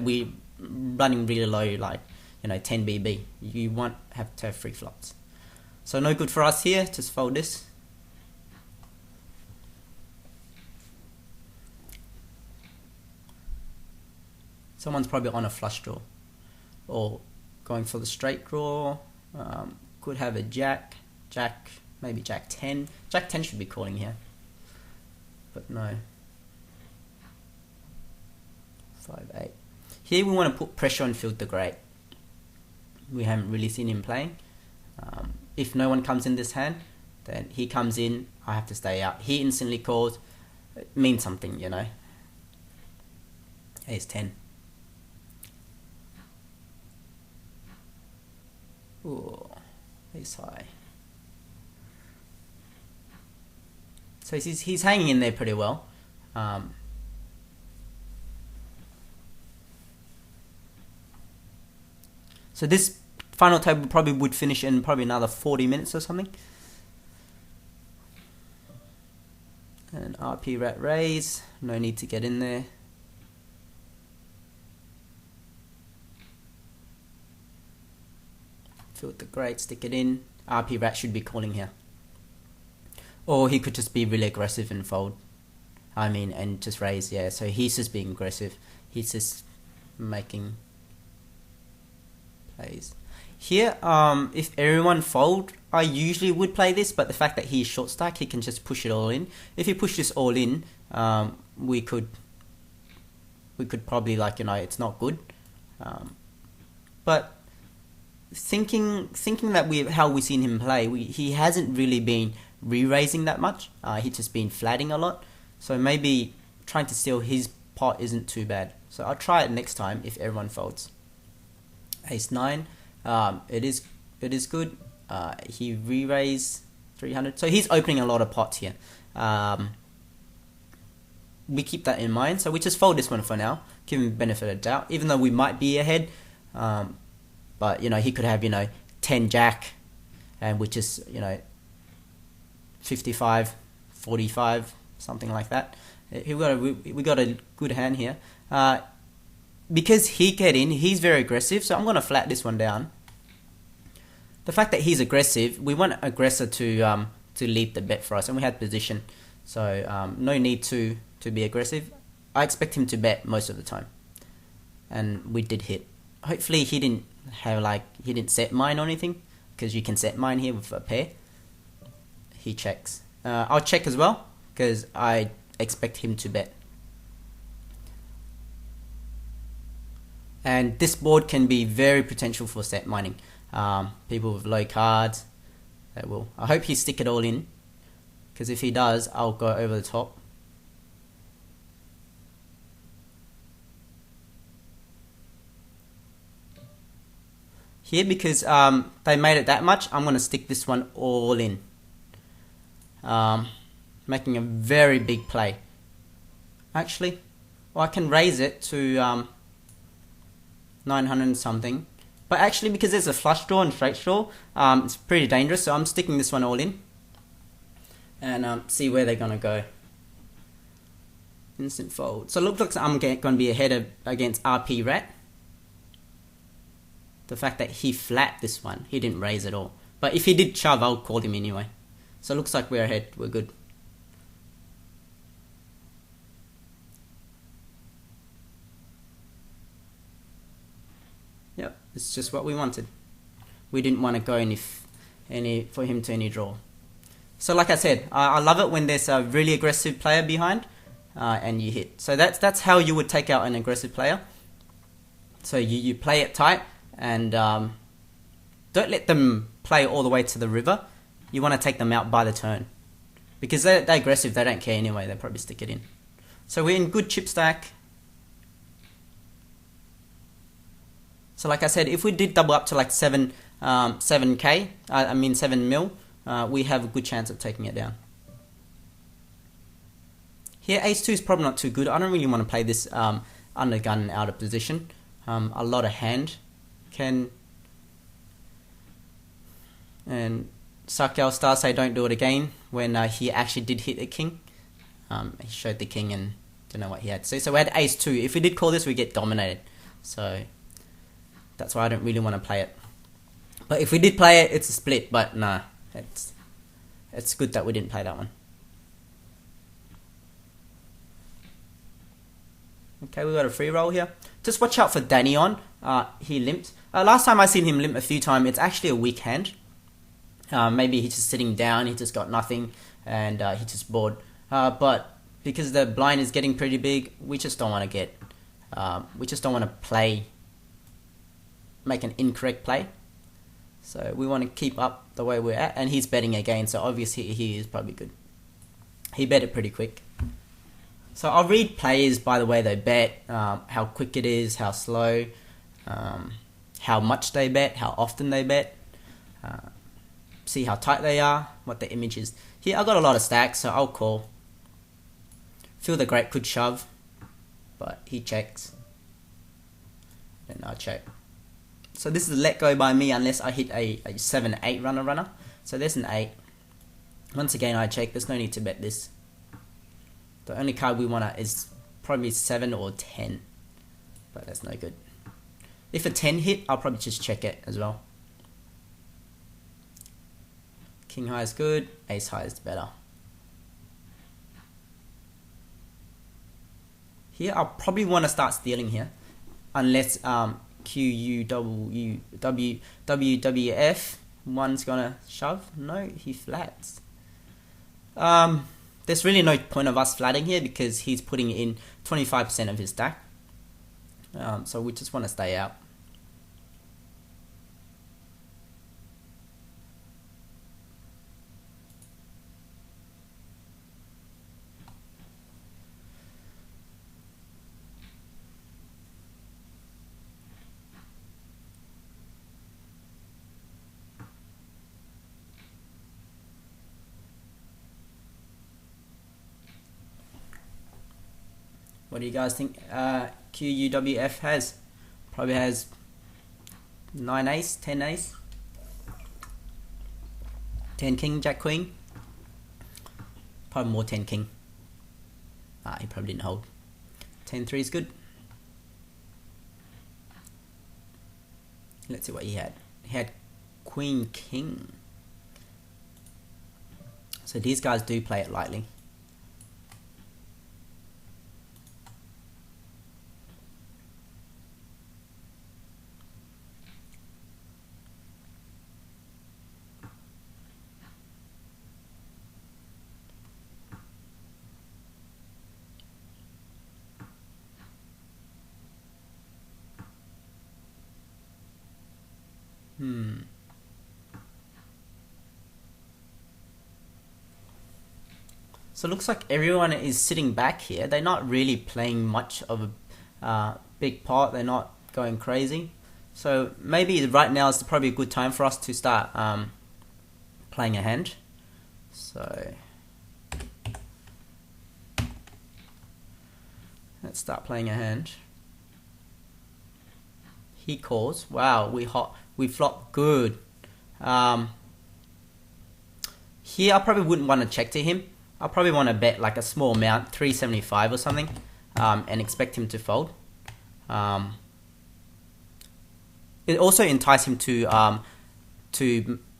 we running really low, like 10 BB, you won't have to have free flops. So no good for us here. Just fold this. Someone's probably on a flush draw, or going for the straight draw. Could have a jack, maybe jack 10. Jack 10 should be calling here, but no. 5-8. Here we want to put pressure on Field the Great. We haven't really seen him playing. If no one comes in this hand, then he comes in, I have to stay out. He instantly calls. It means something, you know. Ace 10. Ooh, ace high. So he's hanging in there pretty well. So this final table probably would finish in probably another 40 minutes or something. And RP rat raise, no need to get in there. Field the Great, stick it in. RP rat should be calling here. Or he could just be really aggressive and fold. And just raise, yeah. So he's just being aggressive. He's just making plays. Here, if everyone fold, I usually would play this, but the fact that he's short stack, he can just push it all in. If he pushed this all in, we could probably, like, you know, it's not good. But thinking that how we've seen him play, he hasn't really been re-raising that much. He's just been flatting a lot. So maybe trying to steal his pot isn't too bad. So I'll try it next time if everyone folds. Ace 9. It is good. He re-raised 300. So he's opening a lot of pots here. We keep that in mind. So we just fold this one for now. Give him the benefit of doubt. Even though we might be ahead. But, you know, he could have, you know, 10 jack. And which is, you know, 55, 45, something like that. We got a good hand here. Because he get in, he's very aggressive, so I'm going to flat this one down. The fact that he's aggressive, we want aggressor to lead the bet for us, and we had position, so no need to be aggressive. I expect him to bet most of the time, and we did hit. Hopefully he didn't set mine or anything, because you can set mine here with a pair. He checks. I'll check as well, because I expect him to bet. And this board can be very potential for set mining. People with low cards, they will. I hope he stick it all in, because if he does, I'll go over the top. Here, because they made it that much, I'm going to stick this one all in. Making a very big play. Actually, well, I can raise it to 900 and something, but actually because there's a flush draw and straight draw, it's pretty dangerous, so I'm sticking this one all in and see where they're gonna go. Instant fold. So it looks like I'm gonna be ahead against RP rat. The fact that he flat this one, he didn't raise at all, but if he did shove, I'll call him anyway. So it looks like we're ahead, we're good. Yep, it's just what we wanted. We didn't want to go for him to any draw. So like I said, I love it when there's a really aggressive player behind and you hit. So that's how you would take out an aggressive player. So you play it tight and don't let them play all the way to the river. You want to take them out by the turn. Because they're aggressive, they don't care anyway, they'll probably stick it in. So we're in good chip stack. So like I said, if we did double up to like 7 mil, we have a good chance of taking it down. Here, ace 2 is probably not too good. I don't really want to play this under gun and out of position. A lot of hand can... And Sakal Star say don't do it again when he actually did hit the king. He showed the king and don't know what he had to say. So we had ace 2. If we did call this, we get dominated. So that's why I don't really want to play it. But if we did play it, it's a split. But nah, it's good that we didn't play that one. Okay, we got a free roll here. Just watch out for Danny on. He limped. Last time I seen him limp a few times, it's actually a weak hand. Maybe he's just sitting down, he just got nothing, and he's just bored. But because the blind is getting pretty big, we just don't want to make an incorrect play. So we want to keep up the way we're at, and he's betting again, so obviously he is probably good. He bet it pretty quick. So I'll read players by the way they bet, how quick it is, how slow, how much they bet, how often they bet, see how tight they are, what the image is. Here I got a lot of stacks, so I'll call. Feel the Great could shove, but he checks. Then I'll check. So this is a let go by me unless I hit a 7-8 runner. So there's an 8. Once again I check, there's no need to bet this. The only card we want is probably 7 or 10. But that's no good. If a 10 hit, I'll probably just check it as well. King high is good, ace high is better. Here I'll probably want to start stealing here. Unless WWF one's gonna shove. No, he flats. There's really no point of us flatting here because he's putting in 25% of his stack. So we just want to stay out. What do you guys think QUWF has? Probably has 9 ace, 10 ace, 10 king, jack queen. Probably more 10 king. He probably didn't hold. 10-3 is good. Let's see what he had. He had queen king. So these guys do play it lightly. So it looks like everyone is sitting back here. They're not really playing much of a big pot. They're not going crazy. So maybe right now is probably a good time for us to start playing a hand. So let's start playing a hand. He calls. Wow, we flop good. Here I probably wouldn't want to check to him. I'll probably want to bet like a small amount, 375 or something, and expect him to fold. It also entice him to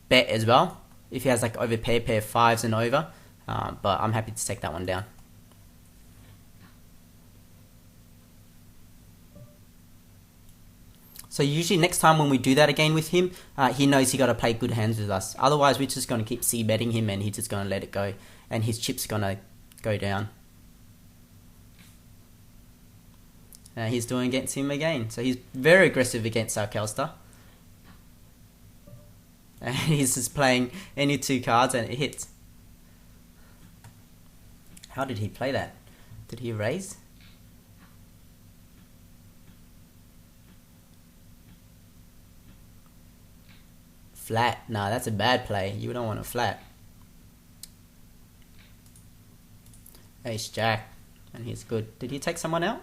bet as well if he has like over pair fives and over. But I'm happy to take that one down. So usually next time when we do that again with him, he knows he got to play good hands with us. Otherwise, we're just going to keep c-betting him and he's just going to let it go. And his chip's going to go down. He's doing against him again. So he's very aggressive against our Kelster. And he's just playing any two cards and it hits. How did he play that? Did he raise? Flat. Nah, that's a bad play. You don't want a flat. Ace jack. And he's good. Did he take someone out?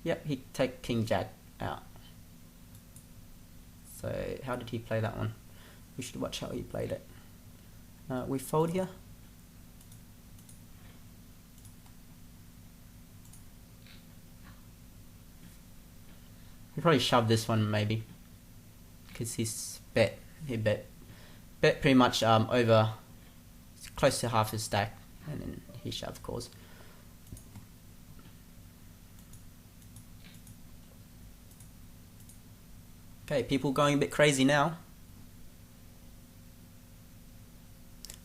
Yep, he take king jack out. So how did he play that one? We should watch how he played it. We fold here. He probably shoved this one maybe. Because he bet pretty much over close to half his stack, and then he shove calls. Okay, people going a bit crazy now.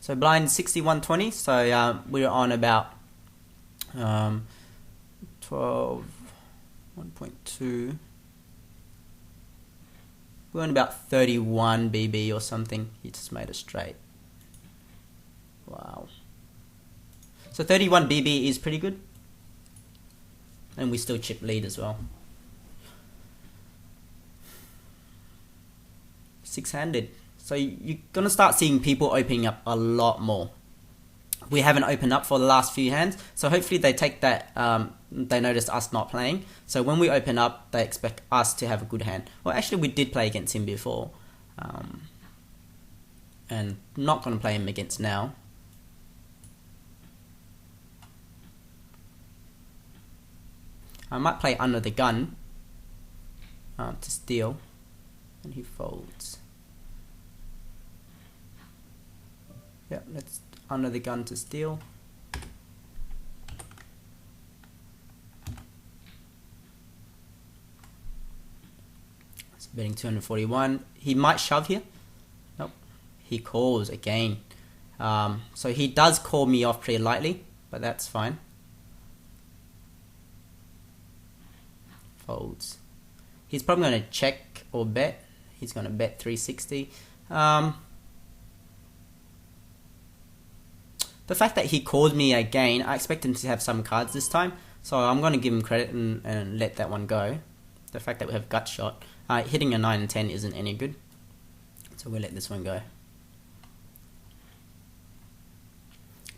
So blind 61.20, so we're on about 12, 1.2. We're on about 31 BB or something. He just made a straight. Wow. So 31 BB is pretty good. And we still chip lead as well. Six-handed. So you're going to start seeing people opening up a lot more. We haven't opened up for the last few hands, so hopefully they take that, they noticed us not playing. So when we open up, they expect us to have a good hand. Well, actually we did play against him before. And not going to play him against now. I might play under the gun to steal, and he folds. Yeah, let's under the gun to steal. It's betting 241. He might shove here. Nope. He calls again. So he does call me off pretty lightly, but that's fine. Folds. He's probably going to check or bet. He's going to bet 360. The fact that he called me again, I expect him to have some cards this time, so I'm going to give him credit and let that one go. The fact that we have gut shot, hitting a 9 and 10 isn't any good, so we'll let this one go.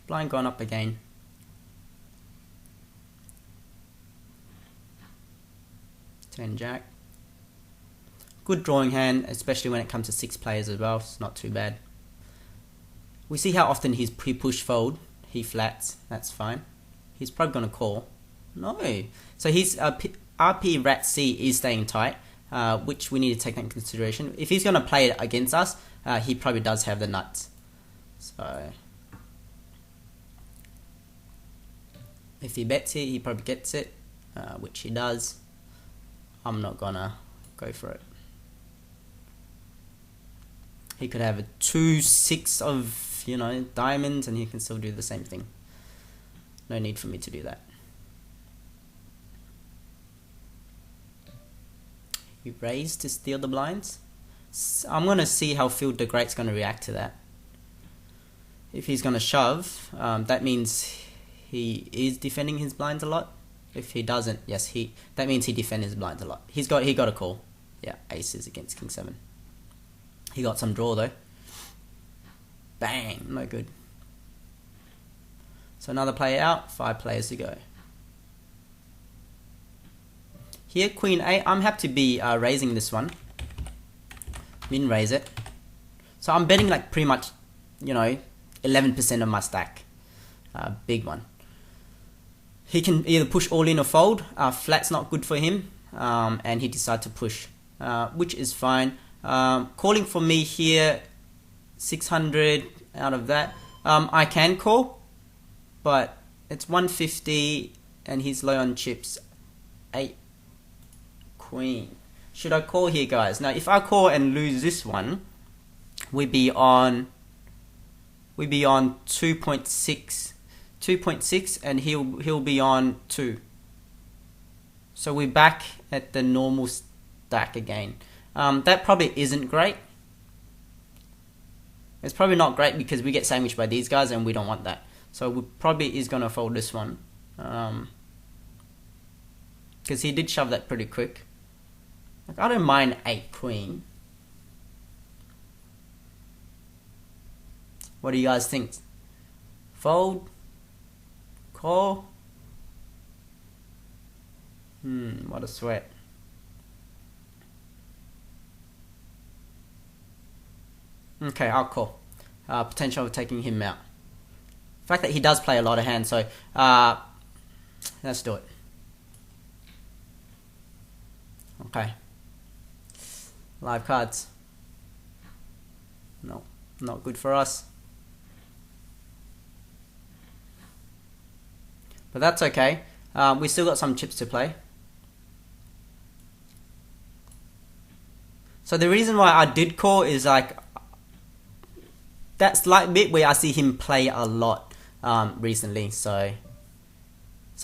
Blind gone up again. Ten jack. Good drawing hand, especially when it comes to 6 players as well. It's not too bad. We see how often he's pre-push fold. He flats. That's fine. He's probably going to call. No. So his RP Rat C is staying tight, which we need to take that into consideration. If he's going to play it against us, he probably does have the nuts. So if he bets here, he probably gets it, which he does. I'm not going to go for it. He could have a 2-6 of, diamonds, and he can still do the same thing. No need for me to do that. He raised to steal the blinds. I'm going to see how Field the Great's going to react to that. If he's going to shove, that means he is defending his blinds a lot. If he doesn't, yes, that means he defends his blinds a lot. He got a call. Yeah, aces against King 7. He got some draw though. Bang, no good. So another player out, 5 players to go. Here, Queen 8, I'm happy to be raising this one. Min raise it. So I'm betting like pretty much, 11% of my stack. Big one. He can either push all in or fold. Flat's not good for him, and he decided to push, which is fine. Calling for me here, 600 out of that. I can call, but it's 150 and he's low on chips. 8 queen. Should I call here, guys? Now if I call and lose this one, we'd be on 2.6 and he'll be on 2. So we're back at the normal stack again. That probably isn't great. It's probably not great because we get sandwiched by these guys and we don't want that. So we probably is going to fold this one. Because he did shove that pretty quick. Like, I don't mind 8 queen. What do you guys think? Fold? Call? What a sweat. Okay, I'll call. Potential of taking him out. The fact that he does play a lot of hands, so let's do it. Okay. Live cards. No, not good for us. But that's okay. We still got some chips to play. So the reason why I did call is like that slight bit where I see him play a lot recently. So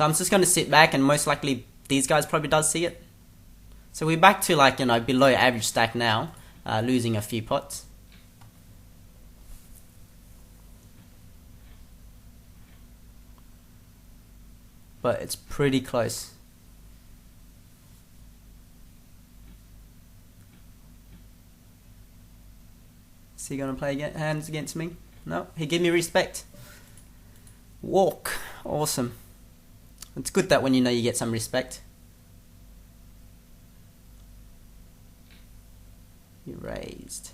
I'm just going to sit back, and most likely these guys probably does see it. So we're back to like, you know, below average stack now, losing a few pots. But it's pretty close. Is he going to play hands against me? No, he gave me respect. Walk. Awesome. It's good that when you know you get some respect. You raised.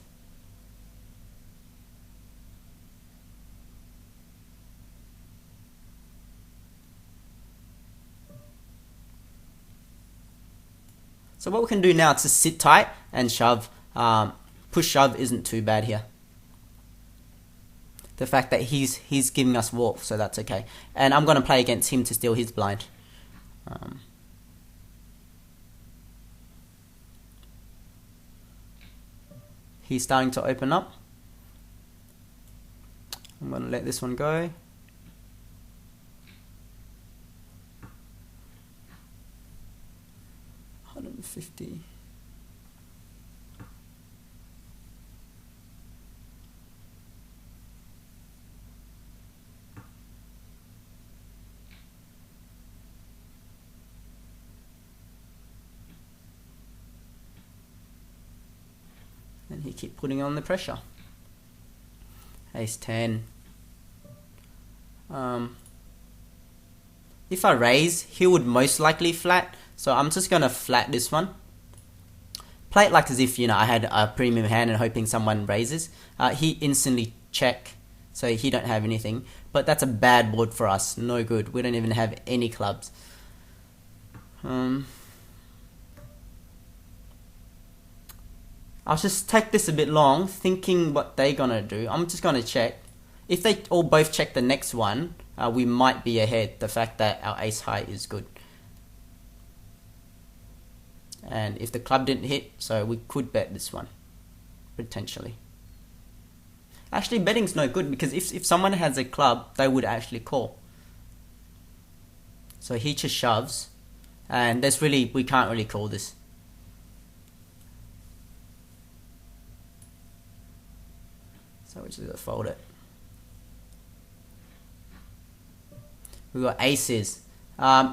So what we can do now is to sit tight and shove. Push shove isn't too bad here. The fact that he's giving us walk, so that's okay. And I'm going to play against him to steal his blind. He's starting to open up. I'm going to let this one go. $150. And he keep putting on the pressure. Ace 10. If I raise, he would most likely flat. So I'm just going to flat this one. Play it like as if, you know, I had a premium hand and hoping someone raises. He instantly check. So he don't have anything. But that's a bad board for us. No good. We don't even have any clubs. I'll just take this a bit long, thinking what they're gonna do. I'm just gonna check. If they all both check the next one, we might be ahead. The fact that our ace high is good. And if the club didn't hit, so we could bet this one. Potentially. Actually, betting's no good because if someone has a club, they would actually call. So he just shoves. And we can't really call this. So we just gotta fold it. We got aces.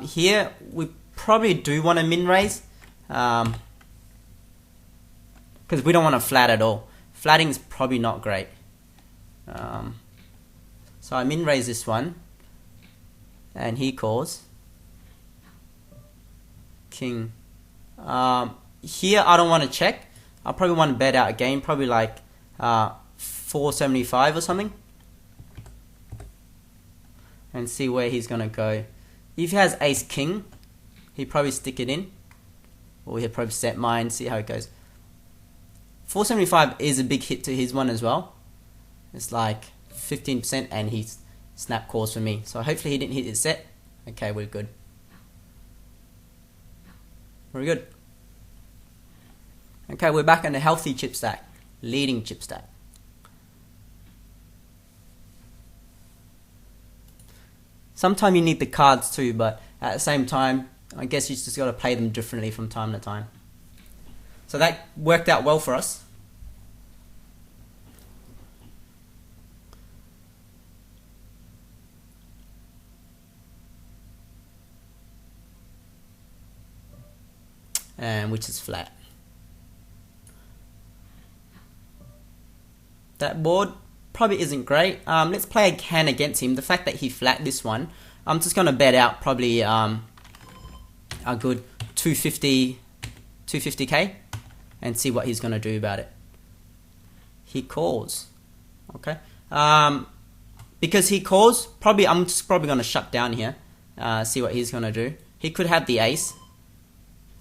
Here we probably do want to min raise, because we don't want to flat at all. Flatting is probably not great. So I min raise this one, and he calls. King. Here I don't want to check. I probably want to bet out a game, probably like 475 or something, and see where he's gonna go. If he has ace king, he'd probably stick it in, or he'll probably set mine, see how it goes. 475 is a big hit to his one as well. It's like 15%, and he snap calls for me, so hopefully he didn't hit his set. Okay, we're good. We're good. Okay, we're back on a healthy chip stack, leading chip stack. Sometimes you need the cards too, but at the same time, I guess you just got to play them differently from time to time. So that worked out well for us. And which is flat. That board probably isn't great. Let's play a hand against him. The fact that he flat this one, I'm just going to bet out probably a good 250k and see what he's going to do about it. He calls. Okay. Because he calls, I'm just probably going to shut down here. See what he's going to do. He could have the ace.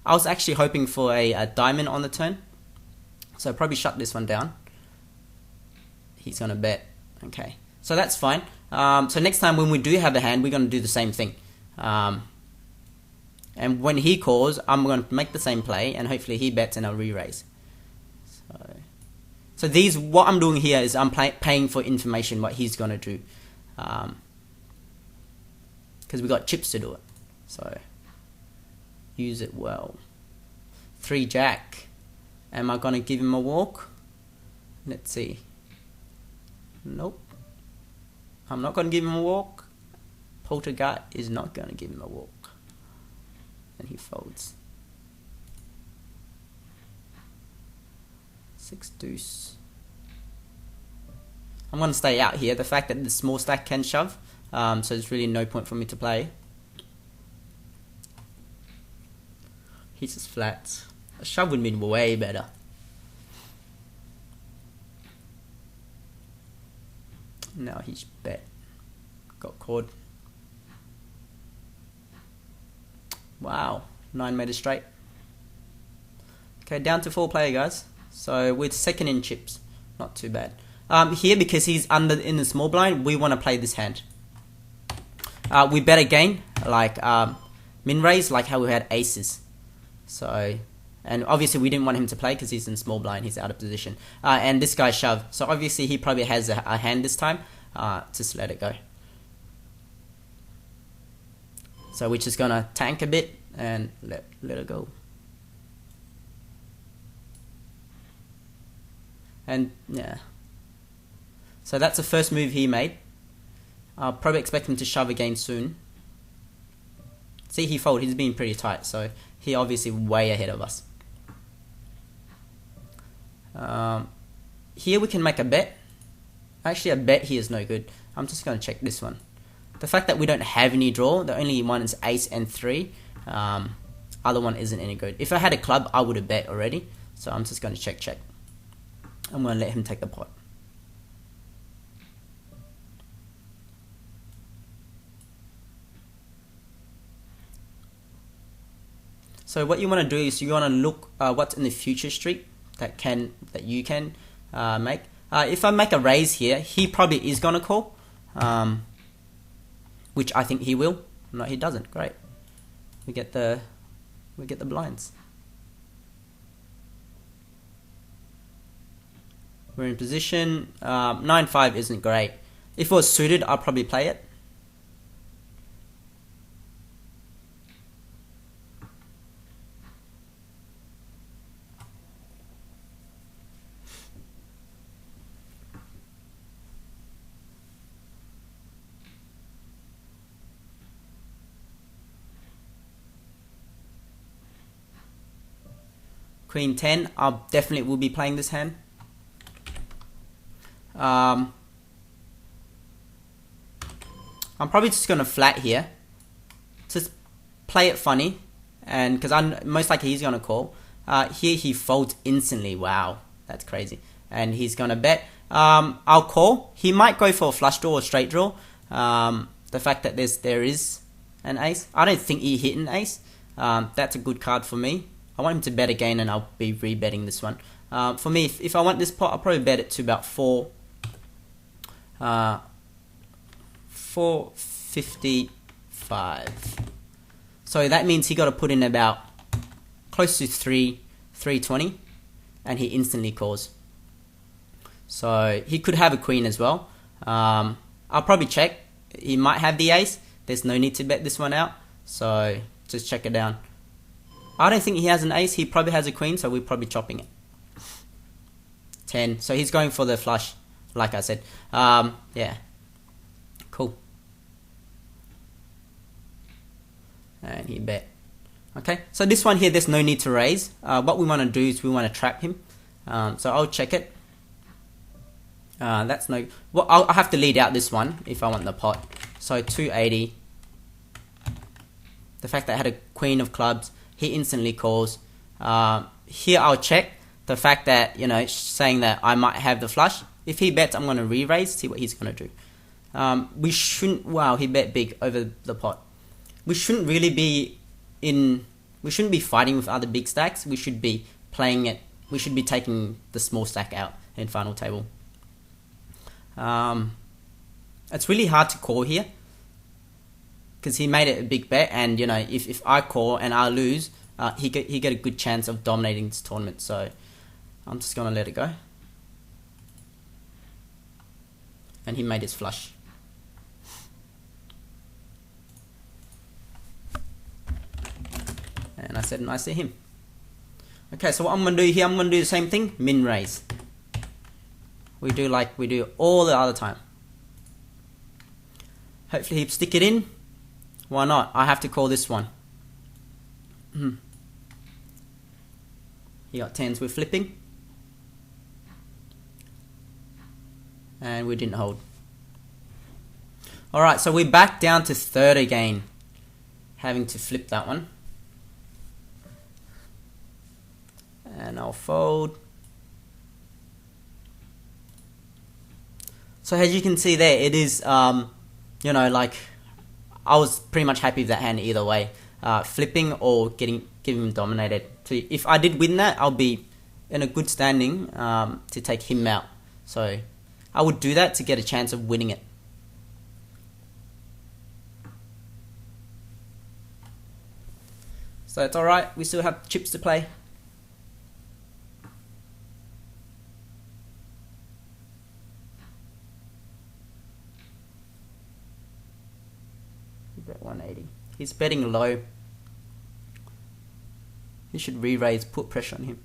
I was actually hoping for a diamond on the turn, so probably shut this one down. He's going to bet. Okay, so that's fine. So next time when we do have a hand, we're going to do the same thing. And when he calls, I'm going to make the same play, and hopefully he bets and I'll re-raise. So these, what I'm doing here is I'm paying for information, what he's gonna do, because we got chips to do it. So use it well. 3 jack. Am I gonna give him a walk? Let's see. Nope. I'm not gonna give him a walk. Poltergeist is not gonna give him a walk, and he folds. 6 deuce. I'm going to stay out here. The fact that the small stack can shove, so there's really no point for me to play. He's just flat. A shove would be way better. Now he's bet. Got caught. Wow. 9 made it straight. Okay, down to 4 player, guys. So with second in chips, not too bad. Here, because he's in the small blind, we want to play this hand. We bet again, like min raise, like how we had aces. So, and obviously we didn't want him to play because he's in small blind, he's out of position. And this guy shove, so obviously he probably has a hand this time. Just let it go. So we're just gonna tank a bit and let it go. And yeah, so that's the first move he made. I'll probably expect him to shove again soon. See, he folded. He's being pretty tight, so he obviously way ahead of us. Here we can make a bet. Actually, a bet here is no good. I'm just going to check this one. The fact that we don't have any draw, the only one is ace and 3. Other one isn't any good. If I had a club, I would have bet already. So I'm just going to check. I'm going to let him take the pot. So what you want to do is you want to look what's in the future streak that you can make. If I make a raise here, he probably is going to call, which I think he will. No, he doesn't. Great. We get the blinds. We're in position. 9-5 isn't great. If it was suited, I'll probably play it. Queen 10, I definitely will be playing this hand. I'm probably just gonna flat here, just play it funny, and because I'm most likely he's gonna call. Here he folds instantly. Wow, that's crazy. And he's gonna bet. I'll call. He might go for a flush draw or straight draw. The fact that there is an ace, I don't think he hit an ace. That's a good card for me. I want him to bet again, and I'll be re-betting this one. For me, if I want this pot, I'll probably bet it to about 455. So that means he got to put in about close to 320, and he instantly calls. So he could have a queen as well. I'll probably check. He might have the ace. There's no need to bet this one out. So just check it down. I don't think he has an ace. He probably has a queen, so we're probably chopping it. 10. So he's going for the flush, like I said. Yeah. Cool. And he bet. Okay. So this one here, there's no need to raise. What we want to do is we want to trap him. So I'll check it. That's no. Well, I'll have to lead out this one if I want the pot. So 280. The fact that I had a queen of clubs, he instantly calls. Here I'll check. The fact that, saying that I might have the flush. If he bets, I'm going to re-raise, see what he's going to do. We shouldn't... Wow, he bet big over the pot. We shouldn't really be we shouldn't be fighting with other big stacks. We should be playing it. We should be taking the small stack out in final table. It's really hard to call here, because he made it a big bet, and if I call and I lose, he get a good chance of dominating this tournament. So I'm just gonna let it go. And he made his flush. And I said nice to him. Okay, so what I'm gonna do here, I'm gonna do the same thing, min raise. We do like we do all the other time. Hopefully he'll stick it in. Why not? I have to call this one. He got 10s with flipping. And we didn't hold. Alright, so we're back down to third again. Having to flip that one. And I'll fold. So as you can see there, it is, you know, like, I was pretty much happy with that hand either way. Flipping or giving him dominated. So if I did win that, I'll be in a good standing to take him out. So I would do that to get a chance of winning it. So it's alright, we still have chips to play. Bet 180. He's betting low. He should re-raise, put pressure on him.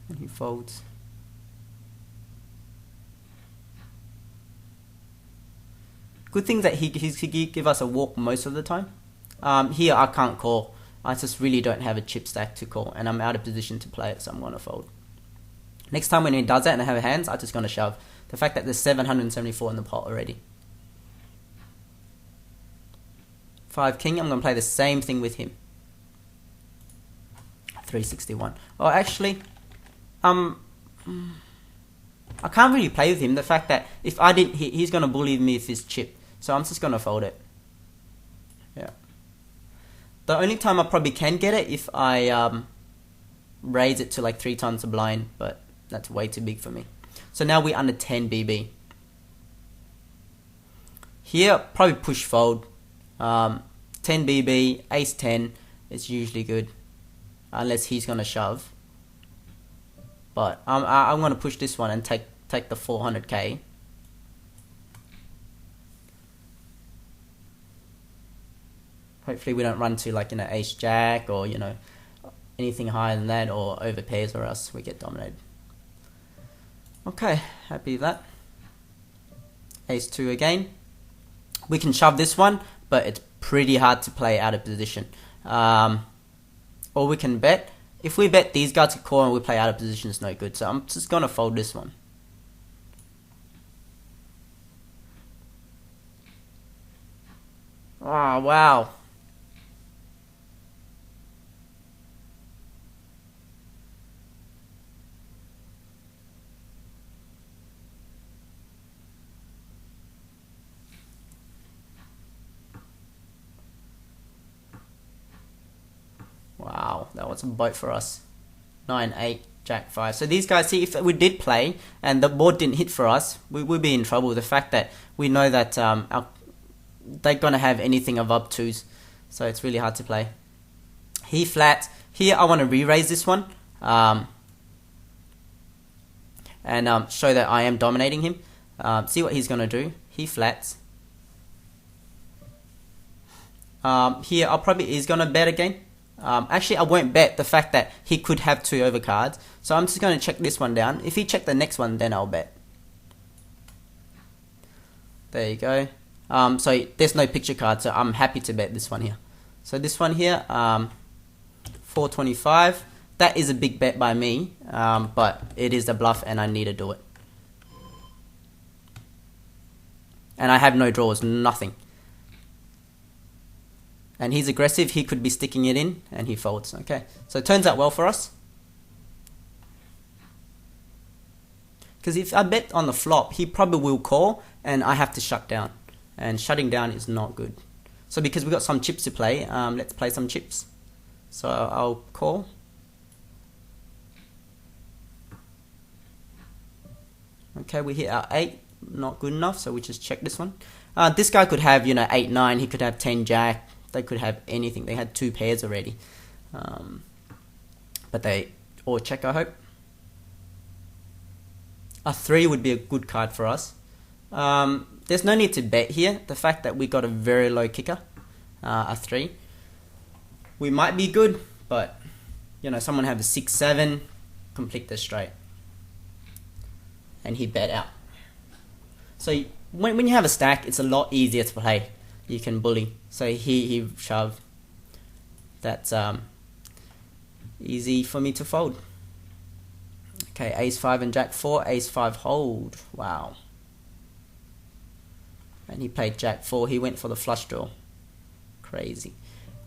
And he folds. Good thing that he give us a walk most of the time. Here I can't call. I just really don't have a chip stack to call, and I'm out of position to play it, so I'm gonna fold. Next time when he does that and I have hands, I'm just gonna shove. The fact that there's 774 in the pot already. 5 king, I'm gonna play the same thing with him. 361. Oh, actually, I can't really play with him. The fact that if I didn't, he's gonna bully me with his chip, so I'm just gonna fold it. Yeah. The only time I probably can get it if I raise it to like 3 times the blind, but that's way too big for me. So now we're under 10 BB. Here, probably push fold. 10 BB, ace 10 is usually good, unless he's gonna shove. But I'm gonna push this one and take the 400k. Hopefully we don't run to like, you know, ace jack or, you know, anything higher than that, or over pairs, or else we get dominated. Okay, happy with that. Ace 2 again. We can shove this one, but it's pretty hard to play out of position. Or we can bet. If we bet these guys to call and we play out of position, it's no good. So I'm just gonna fold this one. Oh, wow. Wow, that was a boat for us. 9, 8, jack 5. So these guys, see, if we did play and the board didn't hit for us, we would be in trouble. The fact that we know that they're going to have anything of up 2s. So it's really hard to play. He flats. Here I want to re-raise this one. And show that I am dominating him. See what he's going to do. He flats. Here I probably is going to bet again. Actually, I won't bet the fact that he could have 2 overcards. So I'm just going to check this one down. If he checked the next one, then I'll bet. There you go. So there's no picture card, so I'm happy to bet this one here. So this one here, 425. That is a big bet by me, but it is a bluff and I need to do it. And I have no draws, nothing. And he's aggressive, he could be sticking it in, and he folds. Okay, so it turns out well for us. Because if I bet on the flop, he probably will call, and I have to shut down. And shutting down is not good. So because we've got some chips to play, let's play some chips. So I'll call. Okay, we hit our 8, not good enough, so we just check this one. This guy could have, you know, 8, 9, he could have 10 jack. They could have anything. They had 2 pairs already. But they all check, I hope. A 3 would be a good card for us. There's no need to bet here. The fact that we got a very low kicker, a 3, we might be good, but you know, someone have a 6, 7, complete the straight, and he bet out. So when you have a stack, it's a lot easier to play. You can bully. So he shoved. That's easy for me to fold. Okay, ace 5 and jack 4, ace 5 hold. Wow. And he played jack 4. He went for the flush draw. Crazy.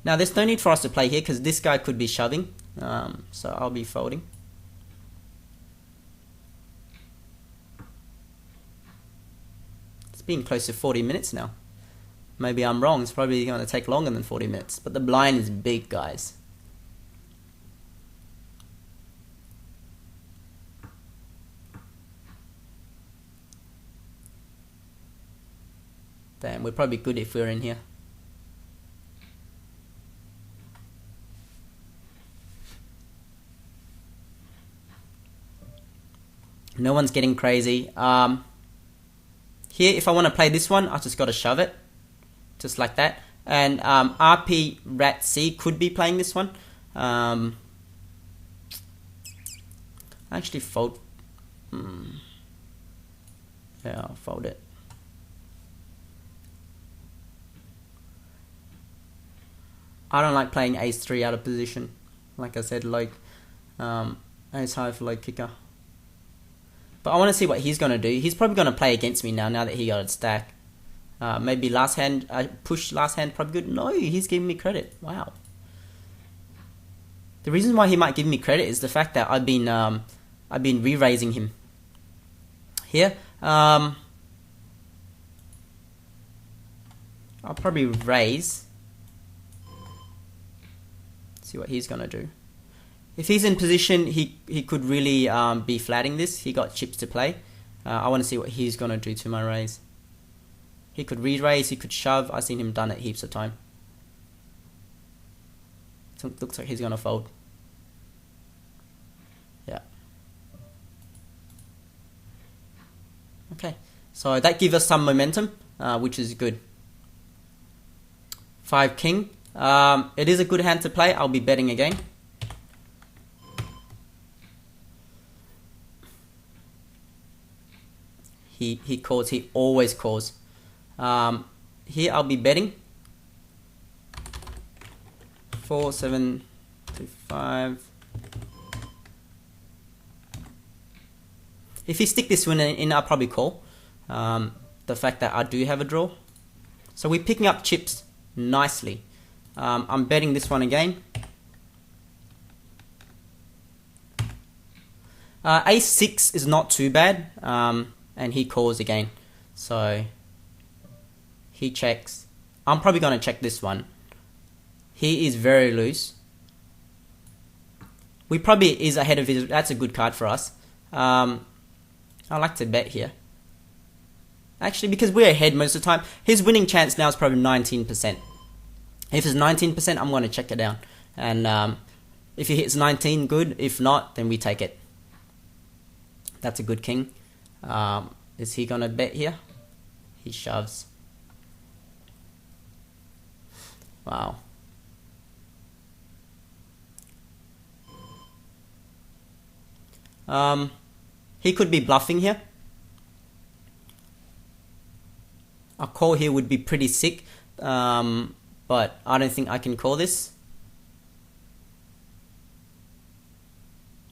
Now there's no need for us to play here because this guy could be shoving. So I'll be folding. It's been close to 40 minutes now. Maybe I'm wrong. It's probably going to take longer than 40 minutes. But the blind is big, guys. Damn, we're probably good if we're in here. No one's getting crazy. Here, if I want to play this one, I just got to shove it. Just like that. And RP Rat C could be playing this one. I actually fold. Yeah, I'll fold it. I don't like playing ace 3 out of position. Like I said, like ace high for low kicker. But I want to see what he's going to do. He's probably going to play against me now that he got a stack. Maybe last hand, I push last hand probably good. No, he's giving me credit. Wow. The reason why he might give me credit is the fact that I've been re-raising him. Here, I'll probably raise. See what he's gonna do. If he's in position, he could really be flatting this. He got chips to play. I want to see what he's gonna do to my raise. He could re-raise, he could shove. I've seen him done it heaps of time. So it looks like he's gonna fold. Yeah. Okay. So that gives us some momentum, which is good. 5 king. It is a good hand to play. I'll be betting again. He calls. He always calls. Here I'll be betting. 4, 7, 2, 5. If he stick this one in, I'll probably call. The fact that I do have a draw. So we're picking up chips nicely. I'm betting this one again. Ace 6 is not too bad. And he calls again. So he checks. I'm probably going to check this one. He is very loose. We probably is ahead of his. That's a good card for us. I like to bet here. Actually, because we're ahead most of the time, his winning chance now is probably 19%. If it's 19%, I'm going to check it down. And if he hits 19, good. If not, then we take it. That's a good king. Is he going to bet here? He shoves. Wow. He could be bluffing here. A call here would be pretty sick. But I don't think I can call this.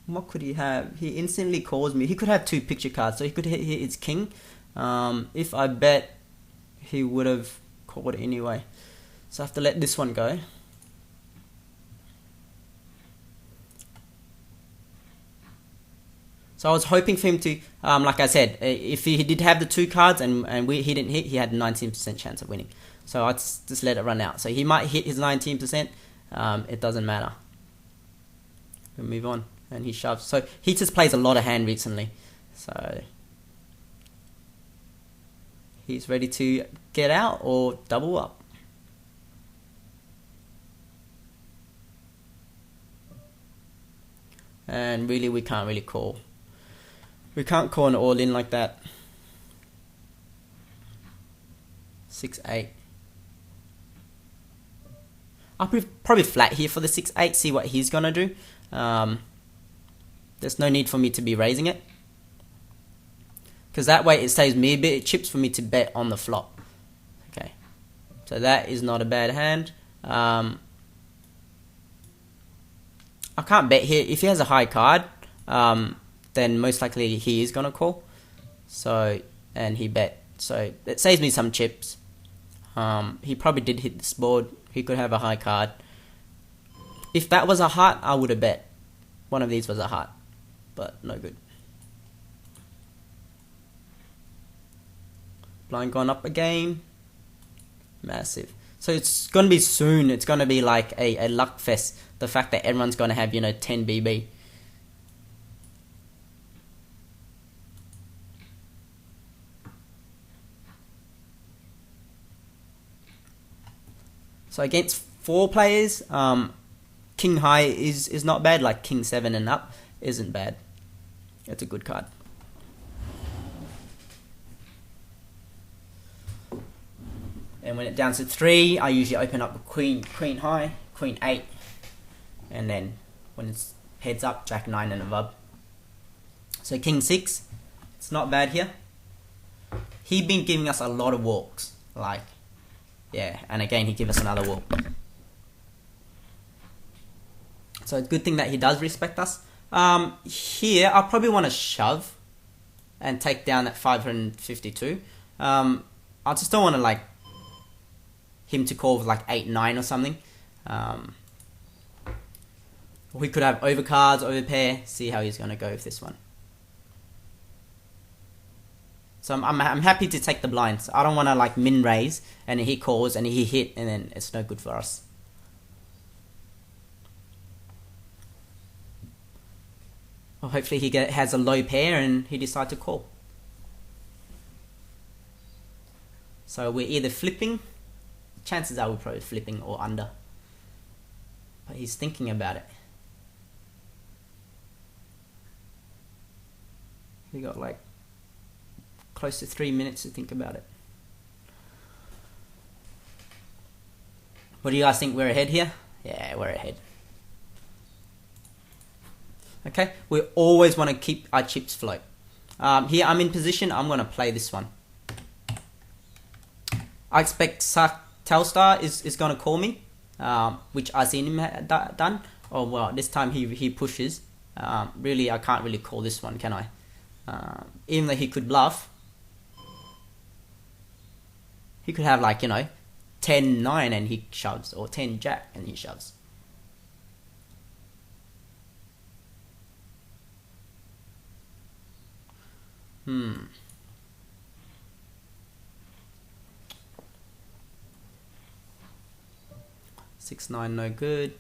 What could he have? He instantly calls me. He could have 2 picture cards. So he could hit his king. If I bet, he would have called anyway. So I have to let this one go. So I was hoping for him to, like I said, if he did have the 2 cards and he didn't hit, he had a 19% chance of winning. So I just let it run out. So he might hit his 19%. It doesn't matter. We'll move on. And he shoves. So he just plays a lot of hand recently. So he's ready to get out or double up. And really, we can't really call. We can't call an all in like that. 6-8. I'll probably flat here for the 6-8, see what he's gonna do. There's no need for me to be raising it, because that way it saves me a bit of chips for me to bet on the flop. Okay, so that is not a bad hand. I can't bet here. If he has a high card, then most likely he is gonna call. So, and he bet, so it saves me some chips. He probably did hit this board. He could have a high card. If that was a heart, I would have bet. One of these was a heart, but no good. Blind gone up again. Massive. So it's going to be soon. It's going to be like a luck fest. The fact that everyone's going to have, 10 BB. So against 4 players, King High is not bad. Like King 7 and up isn't bad. It's a good card. And when it down to 3, I usually open up Queen High, Queen 8, and then when it's heads up, Jack 9 and above. So King 6, it's not bad here. He's been giving us a lot of walks, yeah, and again he gives us another walk. So it's a good thing that he does respect us. Here I probably want to shove and take down at 552. I just don't want to him to call with 8-9 or something. We could have overcards, overpair. See how he's gonna go with this one. So I'm happy to take the blinds. I don't want to min raise and he calls and he hit and then it's no good for us. Well, hopefully he has a low pair and he decides to call. So we're either flipping. Chances are we're probably flipping or under. But he's thinking about it. We got close to 3 minutes to think about it. What do you guys think? We're ahead here? Yeah, we're ahead. Okay, we always want to keep our chips float. Here I'm in position. I'm going to play this one. I expect Telstar is going to call me, which I seen him done. Oh well, this time he pushes. Really, I can't really call this one, can I? Even though he could bluff. He could have 10-9 and he shoves, or 10-Jack and he shoves. Hmm. 6-9, no good.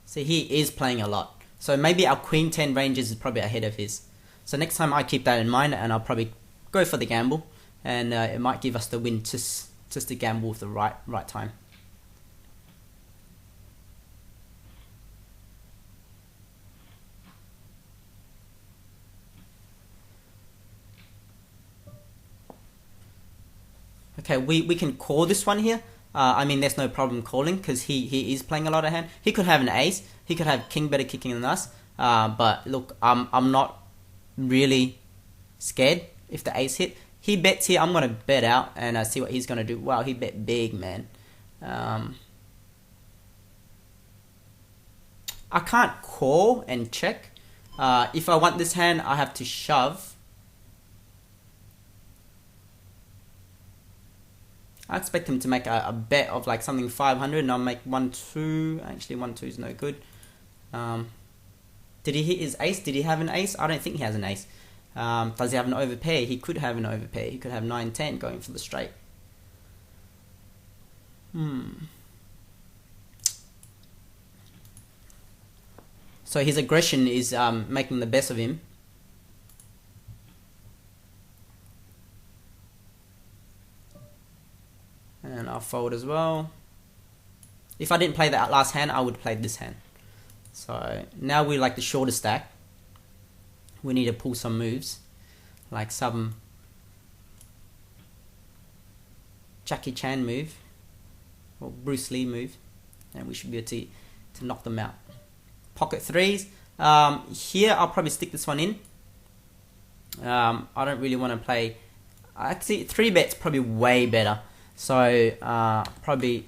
See, he is playing a lot. So maybe our Queen 10 ranges is probably ahead of his. So next time I keep that in mind and I'll probably go for the gamble. And it might give us the win just to gamble with the right time. Okay, we can call this one here. I mean, there's no problem calling because he is playing a lot of hand. He could have an ace. He could have king better kicking than us. But look, I'm not really scared if the ace hit. He bets here. I'm gonna bet out and see what he's gonna do. Wow, he bet big, man. I can't call and check. If I want this hand, I have to shove. I expect him to make a bet of something 500 and I'll make 1-2. Actually, 1-2 is no good. Did he hit his ace? Did he have an ace? I don't think he has an ace. Does he have an overpair? He could have an overpair. He could have 9-10 going for the straight. So his aggression is making the best of him. And I'll fold as well. If I didn't play that last hand, I would play this hand. So now we like the shorter stack. We need to pull some moves, like some Jackie Chan move or Bruce Lee move, and we should be able to knock them out. Pocket threes. Here I'll probably stick this one in. I don't really want to play. Actually, 3-bet's probably way better. So probably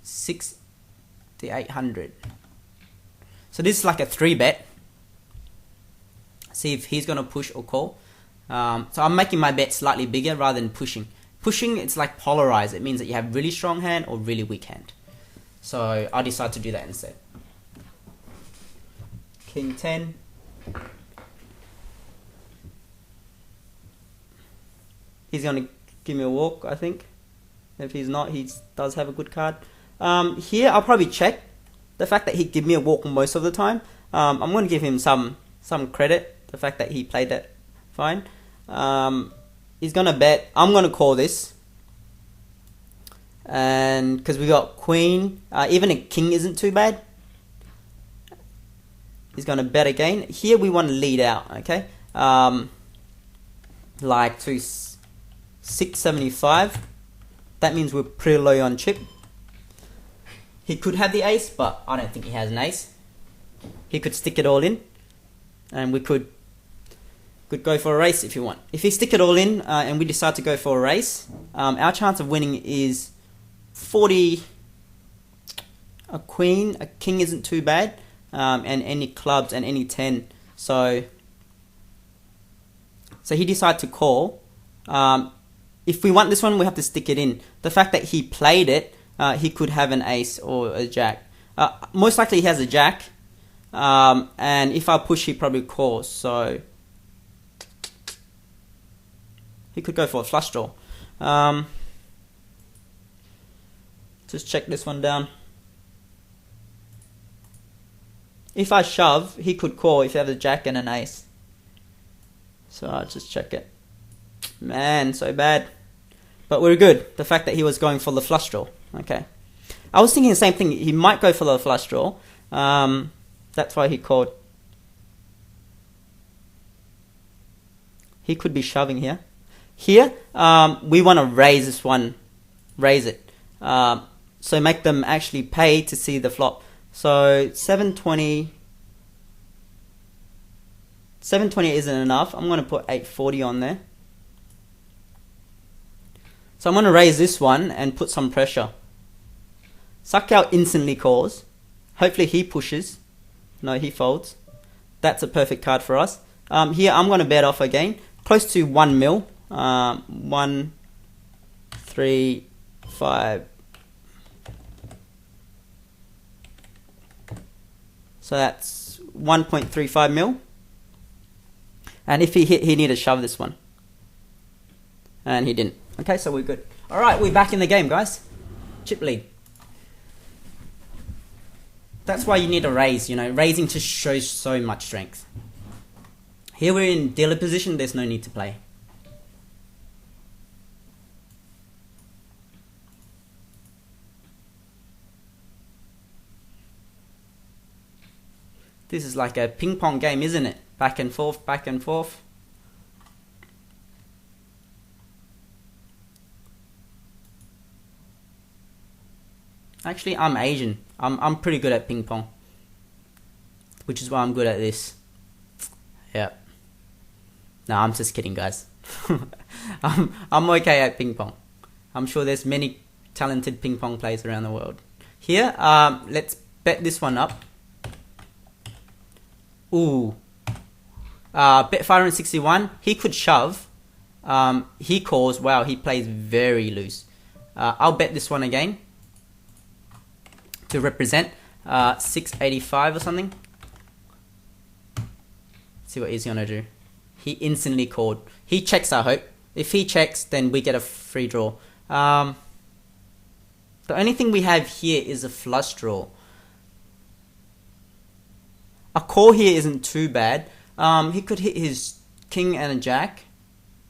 6 to 800. So this is like a 3-bet. See if he's gonna push or call. So I'm making my bet slightly bigger rather than pushing. Pushing, it's like polarized. It means that you have really strong hand or really weak hand. So I decide to do that instead. King 10. He's going to give me a walk, I think. If he's not, he does have a good card. Here, I'll probably check. The fact that he give me a walk most of the time, I'm going to give him some credit. The fact that he played that fine. He's going to bet. I'm going to call this. And because we got queen, even a king isn't too bad. He's going to bet again. Here we want to lead out, okay? Like to 675. That means we're pretty low on chip. He could have the ace, but I don't think he has an ace. He could stick it all in, and we could go for a race if you want. If he stick it all in and we decide to go for a race, our chance of winning is 40. A queen, a king isn't too bad, and any clubs and any 10. So he decided to call. If we want this one, we have to stick it in. The fact that he played it, he could have an ace or a jack. Most likely he has a jack. And if I push, he probably calls. So he could go for a flush draw. Just check this one down. If I shove, he could call if he has a jack and an ace. So I'll just check it. Man, so bad. But we're good. The fact that he was going for the flush draw. Okay. I was thinking the same thing. He might go for the flush draw. That's why he called. He could be shoving here. Here, we want to raise this one. Raise it. So make them actually pay to see the flop. So 720. 720 isn't enough. I'm going to put 840 on there. So I'm going to raise this one and put some pressure. Sakao instantly calls. Hopefully he pushes. No, he folds. That's a perfect card for us. Here I'm going to bet off again. Close to 1 mil. 1, 3, 5. So that's 1.35 mil. And if he hit, he needed to shove this one. And he didn't. Okay, so we're good. Alright, we're back in the game, guys. Chip lead. That's why you need a raise, you know. Raising just shows so much strength. Here we're in dealer position, there's no need to play. This is like a ping pong game, isn't it? Back and forth, back and forth. Actually, I'm Asian. I'm pretty good at ping pong, which is why I'm good at this. Yeah. No, I'm just kidding, guys. I'm okay at ping pong. I'm sure there's many talented ping pong players around the world. Here, let's bet this one up. Ooh. Bet 561. He could shove. He calls. Wow, he plays very loose. I'll bet this one again to represent 685 or something. See what he's gonna do. He instantly called. He checks, I hope. If he checks, then we get a free draw. The only thing we have here is a flush draw. A call here isn't too bad. He could hit his king and a jack.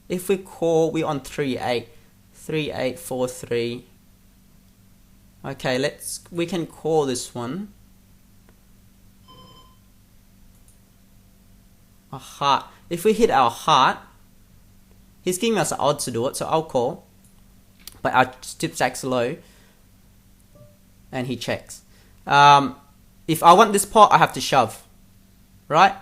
If we call, we're on 3-8. 3-8, 4-3. Okay, we can call this one. a heart. If we hit our heart, he's giving us the odds to do it, so I'll call. But our tip stack's low, and he checks. If I want this pot, I have to shove, right?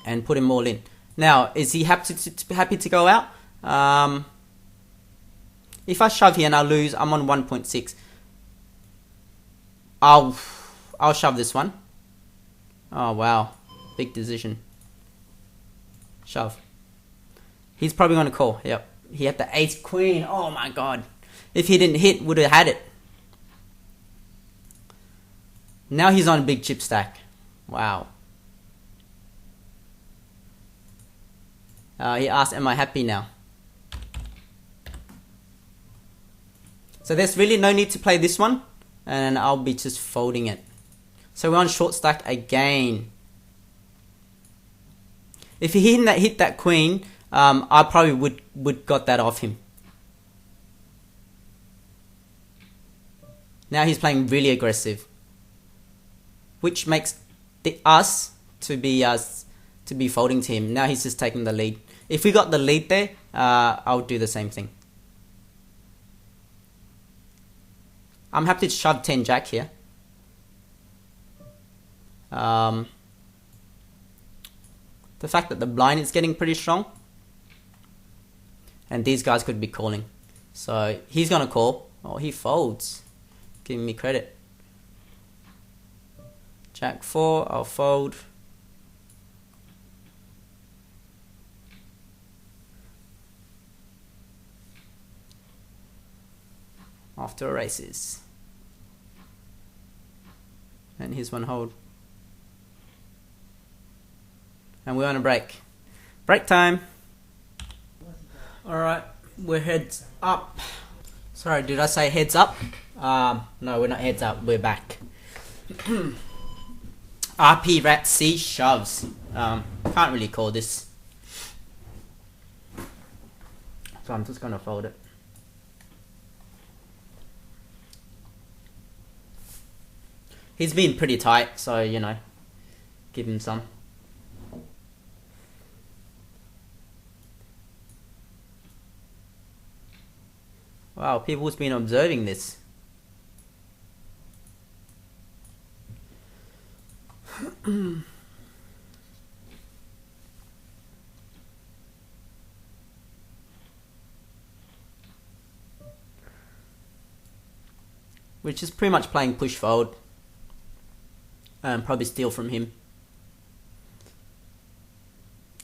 And put him all in. Now, is he happy to go out? If I shove here and I lose, I'm on 1.6. I'll shove this one. Oh wow, big decision. Shove. He's probably gonna call. Yep. He had the ace queen. Oh my god. If he didn't hit, would have had it. Now he's on a big chip stack. Wow. He asked, am I happy now? So there's really no need to play this one, and I'll be just folding it. So we're on short stack again. If he hit that queen, I probably would got that off him. Now he's playing really aggressive, which makes us to be folding to him. Now he's just taking the lead. If we got the lead there, I'll do the same thing. I'm happy to shove 10 jack here. The fact that the blind is getting pretty strong, and these guys could be calling. So he's gonna call. Oh, he folds. Giving me credit. Jack 4, I'll fold. After races. And here's one hold. And we're on a break. Break time. Alright, we're heads up. Sorry, did I say heads up? No, we're not heads up, we're back. RP Rat C shoves. Can't really call this. So I'm just gonna fold it. He's been pretty tight, so you know, give him some. Wow, people's been observing this. We're just pretty much playing push fold. Probably steal from him.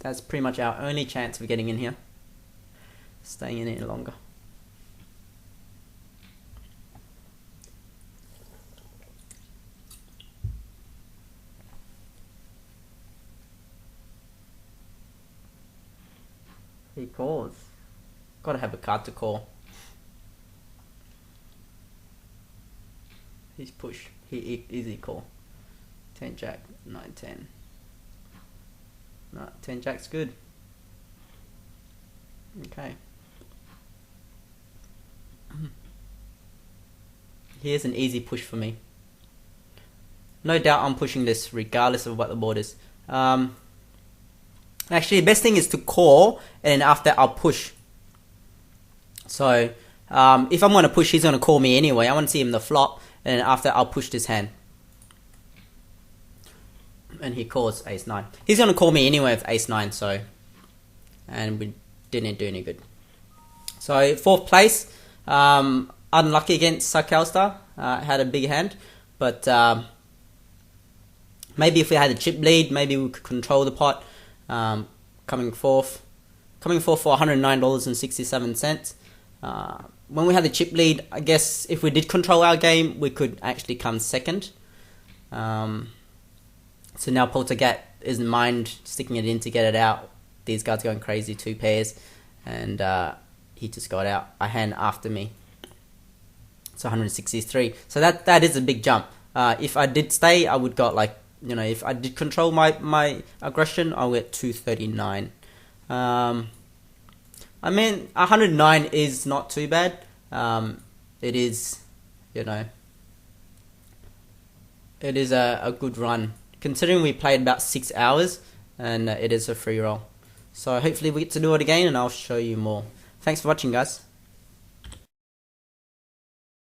That's pretty much our only chance of getting in here. Staying in it longer. He calls. Gotta have a card to call. He's push. He easy call. 10 jack, 9 10. No, 10 jack's good. Okay. Here's an easy push for me. No doubt I'm pushing this regardless of what the board is. Actually, the best thing is to call, and after I'll push. So, if I'm going to push, he's going to call me anyway. I want to see him the flop, and after I'll push this hand. And he calls ace 9. He's going to call me anyway with ace 9, so. And we didn't do any good. So, 4th place. Unlucky against Pokerstars. Had a big hand. But maybe if we had a chip lead, maybe we could control the pot. Coming fourth for $109.67. When we had the chip lead, I guess if we did control our game, we could actually come second. So now Poltergat isn't mind sticking it in to get it out. These guys going crazy, 2 pairs, and he just got out a hand after me. So 163. So that is a big jump. If I did stay, I would got like, you know, if I did control my aggression, I'll get 239. I mean, 109 is not too bad. It is, you know, it is a good run considering we played about 6 hours, and it is a free roll. So hopefully we get to do it again, and I'll show you more. Thanks for watching, guys.